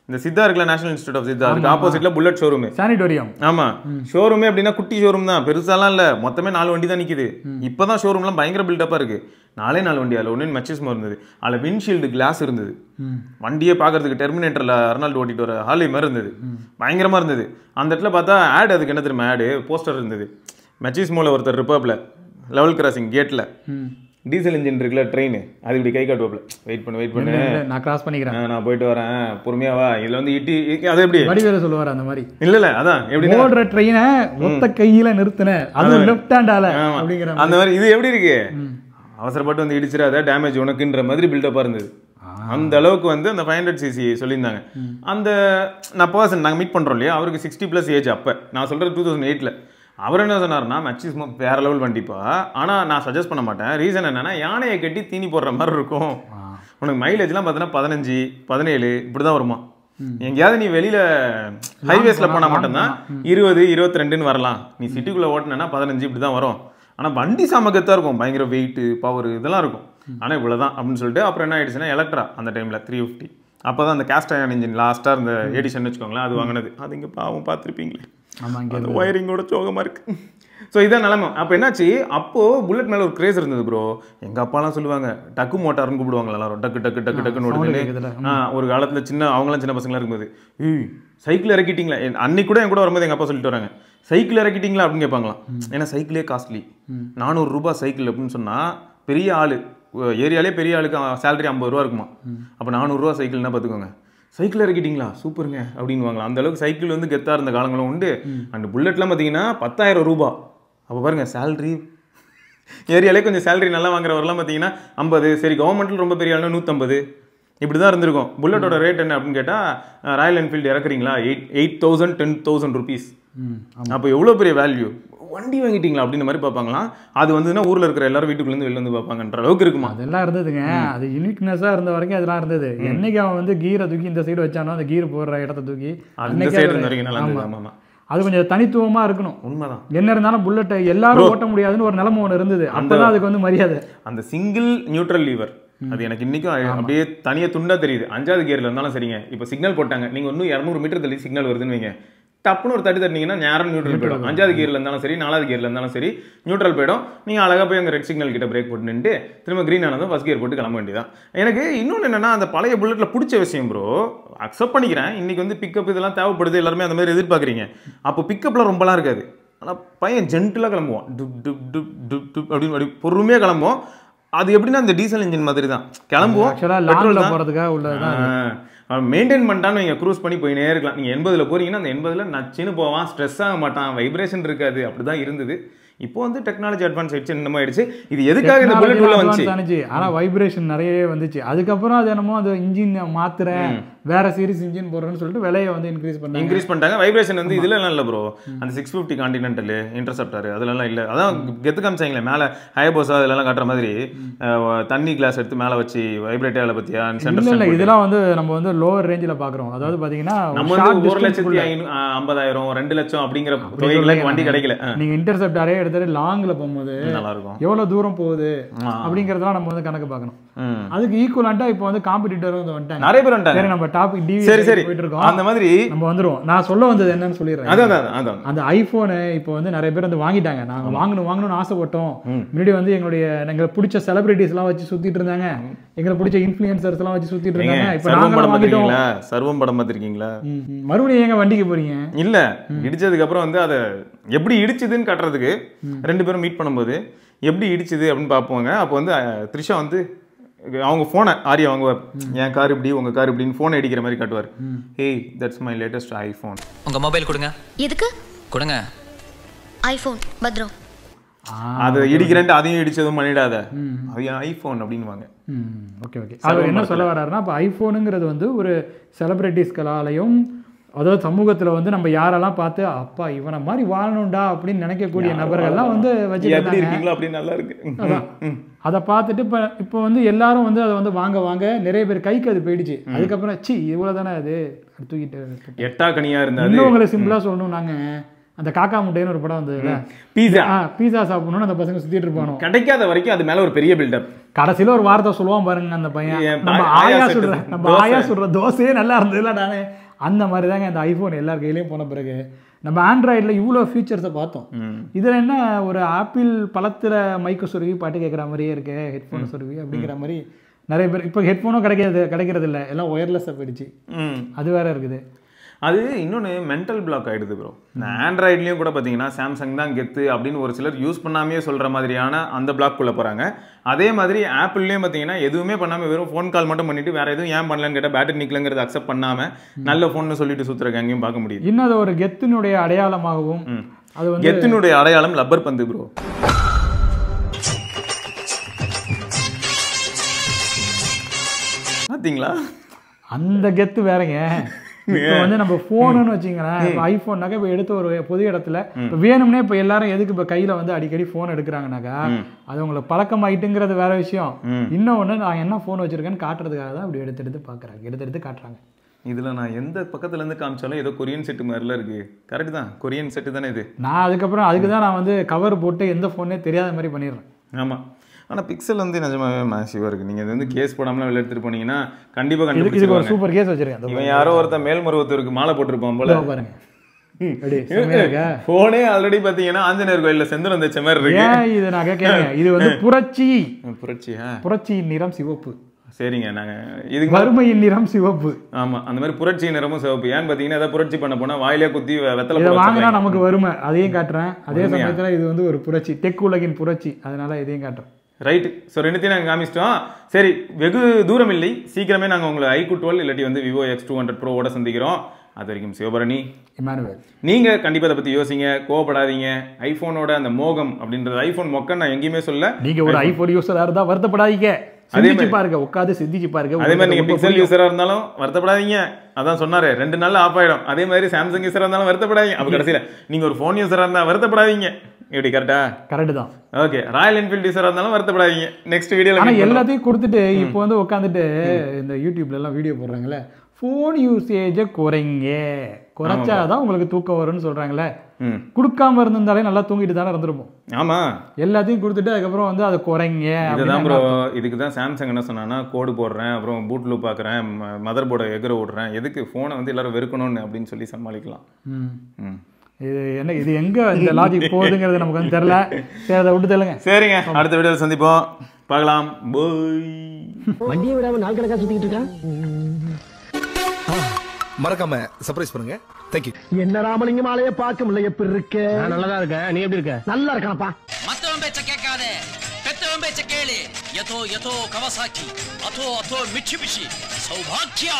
Speaker 1: இந்த சித்தா இருக்குல்ல, நேஷனல் இன்ஸ்டியூட் ஆஃப் சித்தா, அதுக்கு ஆப்போசிட்ல புல்லட் ஷோரூம்,
Speaker 2: சானிட்டோரியம்.
Speaker 1: ஆமா, ஷோரூமே அப்படின்னா குட்டி ஷோரூம் தான், பெருசாலாம் இல்ல, மொத்தமே 4 வண்டி தான் நிக்குது. இப்பதான் ஷோரூம்லாம் பயங்கர பில்டப்பா இருக்கு. 4 வண்டி, அதில் ஒன்று மெச்சஸ்மோ இருந்தது, அதில் விண்ட்ஷீல்டு கிளாஸ் இருந்தது, வண்டியே பார்க்கறதுக்கு டெர்மினேட்டர்ல அர்னால்டு ஓட்டிட்டு வர ஹாலி மாதிரி இருந்தது, பயங்கரமா இருந்தது. அந்த இடத்துல பார்த்தா ஆட், அதுக்கு என்ன தெரியுமா ஆடு, போஸ்டர் இருந்தது. மெச்சஸ்மோல ஒருத்தர் ரிப்பப்ல லெவல் கிராசிங் கேட்ல டீசல் இன்ஜின் இருக்குல்ல, ட்ரெயின், அது இப்படி கை காட்டுவாப்ல, வெயிட் பண்ணு
Speaker 2: நான் கிராஸ் பண்ணிக்கிறேன்,
Speaker 1: நான் போயிட்டு வரேன், பொறுமையாவா, இதுல வந்து இட்டி அது எப்படி
Speaker 2: வடிவேல சொல்லுவார் அந்த மாதிரி.
Speaker 1: இல்ல அதான் எப்படி
Speaker 2: ஓடுற ட்ரெயினை ஒத்த கையில நிறுத்தின, அது லெஃப்ட் ஹேண்டால அப்படிங்கிற
Speaker 1: அந்த மாதிரி. இது எப்படி இருக்கு, அவசரப்பட்டு வந்து இடிச்சிடாத, டேமேஜ் உனக்குன்ற மாதிரி பில்டப்பா இருந்தது. அந்த அளவுக்கு வந்து அந்த 500cc சொல்லியிருந்தாங்க. அந்த நான் பர்சன் நாங்கள் மீட் பண்றோம் இல்லையா, அவருக்கு 60+ ஏஜ். அப்ப நான் சொல்றது 2008. அவர் என்ன சொன்னார்னா, மேக்ஸிமம் வேற லெவல் வண்டிப்பா, ஆனால் நான் சஜஸ்ட் பண்ண மாட்டேன். ரீசன் என்னன்னா, யானையை கட்டி தீனி போடுற மாதிரி இருக்கும், உனக்கு மைலேஜ்லாம் பார்த்தீங்கன்னா 15 17 இப்படி தான் வருமா. எங்கேயாவது நீ வெளியில ஹைவேஸ்ல போனா மட்டும்தான் 20 22ன்னு வரலாம். நீ சிட்டிக்குள்ள ஓட்டினா 15 இப்படி தான் வரும். ஆனால் வண்டி சமகத்தான் இருக்கும், பயங்கர வெயிட்டு பவர் இதெல்லாம் இருக்கும். ஆனால் இவ்வளோதான் அப்படின்னு சொல்லிட்டு அப்புறம் என்ன ஆயிடுச்சுன்னா, எலக்ட்ரா அந்த டைம்ல 350, அப்போதான் அந்த கேஸ்ட் அயர்ன் இன்ஜின் லாஸ்ட்டாக இந்த எடிஷன் வச்சுக்கோங்களேன், அது வாங்கினது. அது இங்கே பாவம் பார்த்துருப்பீங்களே, அந்த ஒயரிங்கோட சோகமாக இருக்கு. ஸோ இதான் நிலமை. அப்போ என்னாச்சு, அப்போது புல்லட் மேலே ஒரு கிரேஸ் இருந்தது ப்ரோ. எங்கள் அப்பாலாம் சொல்லுவாங்க, டக்கு மோட்டார்னு கூப்பிடுவாங்க எல்லாரும், டக்கு டக்கு டக்கு டக்குன்னு ஓடுதுன்னு. ஒரு காலத்தில் அவங்களாம் சின்ன பசங்களாக இருக்கும்போது, சைக்கிள் இறக்கிட்டீங்களா, அன்னைக்கு கூட என் கூட வரும்போது எங்கள் அப்பா சொல்லிட்டு வராங்க, சைக்கிள் இறக்கிட்டீங்களா அப்படின்னு கேட்பாங்களாம். ஏன்னா சைக்கிளே காஸ்ட்லி, 400 ரூபாய் சைக்கிள் அப்படின்னு சொன்னால், பெரிய ஆள் ஏரியாலே பெரிய ஆளுக்கு சேலரி 50 ரூபா இருக்குமா. அப்போ 400 ரூபா சைக்கிள்னா பார்த்துக்கோங்க. சைக்கிள் இறக்கிட்டீங்களா, சூப்பருங்க அப்படின்னு வாங்கலாம். அந்த அளவுக்கு சைக்கிள் வந்து கெத்தாக இருந்த காலங்களும் உண்டு. அண்ட் புல்லட்லாம் பார்த்தீங்கன்னா 10,000 ரூபா. அப்போ பாருங்கள், சேலரி ஏரியாலே கொஞ்சம் சேலரி நல்லா வாங்குறவரெல்லாம் பார்த்தீங்கன்னா 50, சரி கவர்மெண்ட்டில் ரொம்ப பெரிய ஆளுனா 150 இப்படி தான் இருந்திருக்கும். புல்லட்டோட ரேட் என்ன அப்படின்னு கேட்டால், ராயல் என்ஃபீல்டு இறக்குறீங்களா 8,000 10,000 ருபீஸ். அப்போ எவ்வளோ பெரிய வேல்யூ, வண்டி வாங்கிட்டீங்களா அப்படின்ற மாதிரி பார்ப்பாங்களாம். அது வந்துன்னா ஊரில் இருக்கிற எல்லாரும் வீட்டுக்குள்ளேருந்து வெளில வந்து பார்ப்பாங்கன்ற அளவுக்கு இருக்குமா.
Speaker 2: அதெல்லாம் இருந்ததுங்க, அது யூனிக்னஸாக இருந்த வரைக்கும் அதெல்லாம் இருந்தது. என்னைக்கு அவன் வந்து கீரை தூக்கி இந்த சைடு வச்சானோ, அந்த கீர் போடுற இடத்த தூக்கி
Speaker 1: அந்த சைடு இருந்த வரைக்கும் நல்லா இருந்தது.
Speaker 2: அது கொஞ்சம் தனித்துவமா இருக்கணும்.
Speaker 1: உண்மைதான்.
Speaker 2: என்ன இருந்தாலும் புல்லட்டை எல்லாரும் ஓட்ட முடியாதுன்னு ஒரு நிலைமை ஒன்று இருந்தது. அப்பதான் அதுக்கு வந்து மரியாதை. அந்த
Speaker 1: சிங்கிள் நியூட்ரல் லீவர் அது எனக்கு இன்னைக்கும் அப்படியே தனியாக துண்டா தெரியுது. 5வது கியர்ல இருந்தாலும் சரிங்க, இப்போ சிக்னல் போட்டாங்க, நீங்க இன்னும் 200 மீட்டர் தள்ளி சிக்னல் வருதுன்னு வைங்க, டப்புன்னு ஒரு தட்டினீங்கன்னா நேரம் நியூட்ரல் போயிடும். 5வது கியர்ல இருந்தாலும் சரி, 4வது கியர்ல இருந்தாலும் சரி, நியூட்ரல் போயிடும். நீங்க அழகா போய் அங்கே ரெட் சிக்னல் கிட்ட பிரேக் போட்டு நின்று திரும்ப கிரீன் ஆனதும் ஃபர்ஸ்ட் கியர் போட்டு கிளம்ப வேண்டியதான். எனக்கு இன்னொன்று என்னன்னா, அந்த பழைய புல்லட்ல பிடிச்ச விஷயம் ப்ரோ, அக்செப்ட் பண்ணிக்கிறேன், இன்னைக்கு வந்து பிக்கப் இதெல்லாம் தேவைப்படுது, எல்லாருமே அந்த மாதிரி எதிர்பார்க்குறீங்க. அப்போ பிக்கப்லாம் ரொம்பலாம் இருக்காது, ஆனால் பையன் ஜென்டிலாக கிளம்புவான், டுப் டுப் டுப் டுப் டுப் அப்படின்னு அப்படி பொறுமையாக கிளம்புவோம். அது எப்படின்னா அந்த டீசல் இன்ஜின் மாதிரி தான் கிளம்புவோம்.
Speaker 2: பெட்ரோல் போகிறதுக்காக உள்ளதான்
Speaker 1: மெயின்டைன் பண்ணிட்டான்னு நீங்கள் க்ரூஸ் பண்ணி போயினே இருக்கலாம். நீங்கள் 80ல் போகிறீங்கன்னா அந்த 80ல் நச்சுன்னு போவான், ஸ்ட்ரெஸ் ஆக மாட்டான், வைப்ரேஷன் இருக்காது. அப்படி தான் இருந்தது. இப்போ வந்து டெக்னாலஜி அட்வான்ஸ் ஆயிடுச்சு, என்னமோ ஆயிடுச்சு. இது எதுக்காக இந்த புல்லட் உள்ள வந்துச்சு?
Speaker 2: ஆனால் வைப்ரேஷன் நிறையவே வந்துச்சு. அதுக்கப்புறம் அது என்னமோ அது இன்ஜின் மாத்துறேன் வேற சீரிஸ் இன்ஜின் போடுறேன்னு சொல்லிட்டு விலையை வந்து இன்க்ரீஸ்
Speaker 1: பண்ணிட்டாங்க. வைப்ரேஷன் வந்து இதுல இல்ல ப்ரோ, அந்த 650 கான்டினென்டல் இன்டர்செப்டர் அதெல்லாம் இல்ல. அதான் கெத்து காமிச்சாங்களே மேல ஹைபோசா இதெல்லாம் காட்டுற மாதிரி தண்ணி கிளாஸ் எடுத்து மேல வச்சு வைப்ரேட் ஆகல பத்தியா சென்டர்.
Speaker 2: இல்ல இதெல்லாம் வந்து நம்ம வந்து லோவர் ரேஞ்சில பாக்குறோம். அதாவது பாத்தீங்கன்னா
Speaker 1: நம்ம வந்து 1,50,000 2 லட்சம் அப்படிங்கிற தொகையில வண்டி கிடைக்கல.
Speaker 2: நீங்க இன்டர்செப்ட் அரே எடுத்து லாங்ல போகும்போது
Speaker 1: நல்லா இருக்கும்,
Speaker 2: எவ்வளவு தூரம் போகுது அப்படிங்கறதெல்லாம் நம்ம வந்து கணக்கு பார்க்கணும். அதுக்கு ஈக்குவலண்டா இப்போ வந்து காம்படிட்டர் வந்து வந்துட்டாங்க, நிறைய பேர் வந்துட்டாங்க. நம்ம டாபிக் டிவி போயிட்டு இருக்கோம், அந்த மாதிரி நம்ம வந்துரும். நான் சொல்ல வந்தது என்னன்னு சொல்லிடுறேன். அந்த ஐபோன் இப்போ வந்து நிறைய பேர் வந்து வாங்கிட்டாங்க. நாங்க வாங்கணும்னு ஆசைப்பட்டோம். முன்னாடி வந்து எங்களுக்கு பிடிச்ச செலிபிரிட்டிஸ் எல்லாம் வச்சு சுத்திட்டு இருந்தாங்க, எங்களுக்கு பிடிச்ச இன்ஃப்ளூயன்சர்ஸ் எல்லாம் வச்சு சுத்திட்டு இருந்தாங்க. இப்போ நாங்க வாங்கிட்டோம்.
Speaker 1: சர்வம் படம் பார்த்திருக்கீங்களா?
Speaker 2: மறுபடியும் எங்க வண்டிக்கு போறீங்க? இல்ல
Speaker 1: இடிச்சதுக்கு அப்புறம் வந்து அதை எப்படி இடிச்சதுன்னு காட்டுறதுக்கு 2 பேரும் மீட் பண்ணும்போது எப்படி இடிச்சது அப்படின்னு பார்ப்போங்க. அப்போ வந்து த்ரிஷா வந்து அவங்க போனை ஆரியா வாங்குவார், என் கார் இப்படி உங்க கார் இப்படின்னு போனை அடிக்கிற மாதிரி காட்டுவார். Hey that's my latest iPhone.
Speaker 4: உங்க மொபைல் கொடுங்க. எதுக்கு கொடுங்க? ஐபோன் பத்ரம்.
Speaker 1: அது இடிக்கிறேன்ட்டு அதையும் இடிச்சதும் பண்ணிடாத, அது என் ஐபோன் அப்படின்வாங்க.
Speaker 2: Okay okay. அவர் என்ன சொல்ல வர்றாருன்னா, இப்போ ஐபோனுங்கிறது வந்து ஒரு செலிபிரிட்டிஸ்களாலையும் அதாவது சமூகத்துல வந்து நம்ம யாரெல்லாம் பார்த்து அப்பா இவனை மாதிரி வாழணும்டா அப்படின்னு நினைக்கக்கூடிய நபர்கள்லாம் வந்து
Speaker 1: வச்சுருக்கீங்களா நல்லா இருக்கு.
Speaker 2: அதை பார்த்துட்டு இப்போ வந்து எல்லாரும் வந்து அதை வந்து வாங்க நிறைய பேர் கைக்கு அது போயிடுச்சு. அதுக்கப்புறம் சி இவ்வளவு தானே அது தூக்கிட்டு
Speaker 1: எட்டா கனியா இருந்தா.
Speaker 2: இன்னும் உங்களை சிம்பிளா சொல்லணும், நாங்க அந்த காக்கா முட்டைன்னு ஒரு படம் வந்ததுல பீஸா சாப்பிடணும்னு அந்த பசங்க சுத்திட்டு இருப்பானோ,
Speaker 1: கிடைக்காத வரைக்கும் அது மேல ஒரு பெரிய பில்டப்.
Speaker 2: கடைசியில ஒரு வார்த்தை சொல்லுவான் பாருங்க அந்த பையன், நம்ம ஆயா சுடுற தோசையே நல்லா இருந்ததுல நானே. அந்த மாதிரி தாங்க அந்த ஐபோன் எல்லார் கையிலையும் போன பிறகு நம்ம ஆண்ட்ராய்டில் இவ்வளோ ஃபீச்சர்ஸை பார்த்தோம். இதில் என்ன ஒரு ஆப்பிள் பழத்தில் மைக்கு சொருவி பாட்டு கேட்குற மாதிரியே இருக்கு, ஹெட்ஃபோனை சொருவி அப்படிங்கிற மாதிரி நிறைய பேர். இப்போ ஹெட்ஃபோனும் கிடைக்கிறது இல்லை, எல்லாம் ஒயர்லெஸ்ஸாக போயிடுச்சு. அது வேற இருக்குது.
Speaker 1: அது இன்னொன்று மென்டல் பிளாக் ஆகிடுது ப்ரோ. ஆண்ட்ராய்ட்லேயும் கூட பார்த்தீங்கன்னா சாம்சங் தான் கெத்து அப்படின்னு ஒரு சிலர் யூஸ் பண்ணாமே சொல்கிற மாதிரியான அந்த பிளாக்குள்ளே போகிறாங்க. அதே மாதிரி ஆப்பிள்லேயும் பார்த்தீங்கன்னா எதுவுமே பண்ணாமல் வெறும் ஃபோன் கால் மட்டும் பண்ணிட்டு வேறு எதுவும் ஏன் பண்ணலன்னு கேட்டால் பேட்டரி நிற்கலங்கிறது அக்செப்ட் பண்ணாமல் நல்ல ஃபோன்னு சொல்லிட்டு சுற்றுற அங்கேயும் பார்க்க முடியுது.
Speaker 2: இன்னும் அது ஒரு கெத்தினுடைய அடையாளமாகவும், அது வந்து
Speaker 1: கெத்தினுடைய அடையாளம் லப்பர் பந்து ப்ரோ. பார்த்தீங்களா
Speaker 2: அந்த கெத்து வேறங்க. இப்போ வந்து நம்ம ஃபோனுன்னு வச்சிங்களேன், இப்போ ஐஃபோன்னாக்கா இப்போ எடுத்து ஒரு பொது இடத்துல இப்போ வேணும்னே இப்போ எல்லாரும் எதுக்கு இப்போ கையில் வந்து அடிக்கடி ஃபோன் எடுக்கிறாங்கனாக்கா அது உங்களுக்கு பழக்கமாயிட்டுங்கிறது வேற விஷயம். இன்னொன்று நான் என்ன ஃபோன் வச்சிருக்கேன்னு காட்டுறதுக்காக தான் இப்படி எடுத்து பார்க்குறாங்க, எடுத்து காட்டுறாங்க.
Speaker 1: இதில் நான் எந்த பக்கத்துலேருந்து காமிச்சாலும் ஏதோ கொரியன் செட்டு மாதிரிலாம் இருக்குது. கரெக்ட் தான், கொரியன் செட்டு தானே இது.
Speaker 2: நான் அதுக்கப்புறம் அதுக்கு தான் நான் வந்து கவர் போட்டு எந்த ஃபோனே தெரியாத மாதிரி பண்ணிடுறேன்.
Speaker 1: ஆமாம், ஆனால் பிக்சல் வந்து நிஜமாவே மேசிவாக இருக்குது. நீங்கள் வந்து கேஸ் போடாமல் வெளில எடுத்துகிட்டு போனீங்கன்னா கண்டிப்பாக கண்டுபிடிச்சிருவாங்க.
Speaker 2: சூப்பர் கேஸ் வச்சிருக்கேன்.
Speaker 1: இவன் யாரோ ஒருத்தன் மேல்மருவத்தூருக்கு மாலை போட்டிருப்பான் போல
Speaker 2: பாருங்க.
Speaker 1: போனே ஆல்ரெடி பாத்தீங்கன்னா ஆஞ்சநேயர் கோயில்ல செந்தூரம் தைச்ச மாதிரி இருக்கு.
Speaker 2: இது நான் கேட்கறேன், இது வந்து புரட்சி நிறம் சிவப்பு.
Speaker 1: சரிங்க, நாங்க இதுக்கு
Speaker 2: வறுமையின் நிறம் சிவப்பு.
Speaker 1: ஆமா, அந்த மாதிரி புரட்சி நிறமும் சிவப்பு. ஏன்னு பாத்தீங்கன்னா ஏதாவது புரட்சி பண்ண போனா வாயிலே குத்தி வெத்தலை
Speaker 2: வாங்கினா நமக்கு வறுமை, அதையும் காட்டுறேன். அதே சமயத்துல இது வந்து ஒரு புரட்சி, டெக் உலகின் புரட்சி, அதனால இதையும் காட்டுறேன்.
Speaker 1: ரைட்டு. ஸோ ரெண்டுத்தையும் நாங்கள் காமிச்சிட்டோம். சரி, வெகு தூரம் இல்லை, சீக்கிரமே நாங்கள் உங்களை iQOO 12 இல்லாட்டி வந்து விவோ X200 Pro சந்திக்கிறோம். அது வரைக்கும் சிவபரணி,
Speaker 2: இமானுவேல்.
Speaker 1: நீங்கள் கண்டிப்பாக அதை பற்றி யோசிங்க, கோவப்படாதீங்க. ஐஃபோனோட அந்த மோகம் அப்படின்றது, ஐஃபோன் மொக்க நான் எங்கேயுமே சொல்ல.
Speaker 2: நீங்கள் ஒரு ஐஃபோன் யூஸராக இருந்தால் வருத்தப்படாதீங்க, சிந்திச்சு பாருங்க, உட்காந்து சிந்திச்சு பாருங்க.
Speaker 1: அதே மாதிரி நீங்கள் பிக்சல் யூஸராக இருந்தாலும் வருத்தப்படாதீங்க. அதான் சொன்னாரு 2 நாள்ல ஆஃப் ஆயிடும். அதே மாதிரி சாம்சங் யூஸராக இருந்தாலும் வருத்தப்படாதீங்க. அப்போ கடைசியில் நீங்கள் ஒரு ஃபோன் யூஸராக இருந்தால் வருத்தப்படாதீங்க. எப்படி கரெக்டா?
Speaker 2: கரெக்ட் தான்.
Speaker 1: ஓகே, ராயல் என்ஃபீல்ட் யூஸராக இருந்தாலும் வருத்தப்படாதீங்க. நெக்ஸ்ட் வீடியோவில்
Speaker 2: ஆனால் எல்லாத்தையும் கொடுத்துட்டு இப்போ வந்து உட்காந்துட்டு இந்த யூடியூப்ல எல்லாம் வீடியோ போடுறாங்களே, ஃபோன் யூசேஜை குறைச்சாதான் உங்களுக்கு தூக்கம் வரும்னு சொல்றாங்களே. கொடுக்காம இருந்திருந்தாலே நல்லா தூங்கிட்டு தானே இருந்துருப்போம்.
Speaker 1: ஆமா,
Speaker 2: எல்லாத்தையும் கொடுத்துட்டு அதுக்கப்புறம் வந்து அதை குறைங்க.
Speaker 1: இதுதான் ப்ரோ. இதுக்கு தான் சாம்சங் என்ன சொன்னான்னா, கோடு போடுறேன், அப்புறம் பூட் லூப் பார்க்குறேன், மதர் போர்டை எகிற விடுறேன், எதுக்கு ஃபோனை வந்து எல்லாரும் வெறுக்கணும்னு அப்படின்னு சொல்லி சமாளிக்கலாம்.
Speaker 2: இது என்ன, இது எங்க இந்த லாஜிக் போகுதுங்கிறது நமக்கு வந்து தெரியல. சரி, அதை விட்டு தெரியல.
Speaker 1: சரிங்க, அடுத்த வீடியோவில் சந்திப்போம், பார்க்கலாம். பாய்.
Speaker 5: வண்டியை விடாம நாள் கணக்கா சுத்திட்டு இருக்கா.
Speaker 6: மறக்காம சர்ப்ரைஸ் பண்ணுங்க. தேங்க்யூ.
Speaker 5: என்ன ராமலிங்கம் ஆலைய பார்க்க முடியல, எப்படி இருக்க? நல்லதா இருக்க. நீ எப்படி இருக்க? நல்லா இருக்கானப்பா.
Speaker 4: மத்தவன் பேச்ச கேட்காதே, பெத்தவன் பேச்ச கேளு. யதோ யதோ கவசாக்கி, அதோ அதோ மிட்சுபிஷி, சௌபாக்கியா.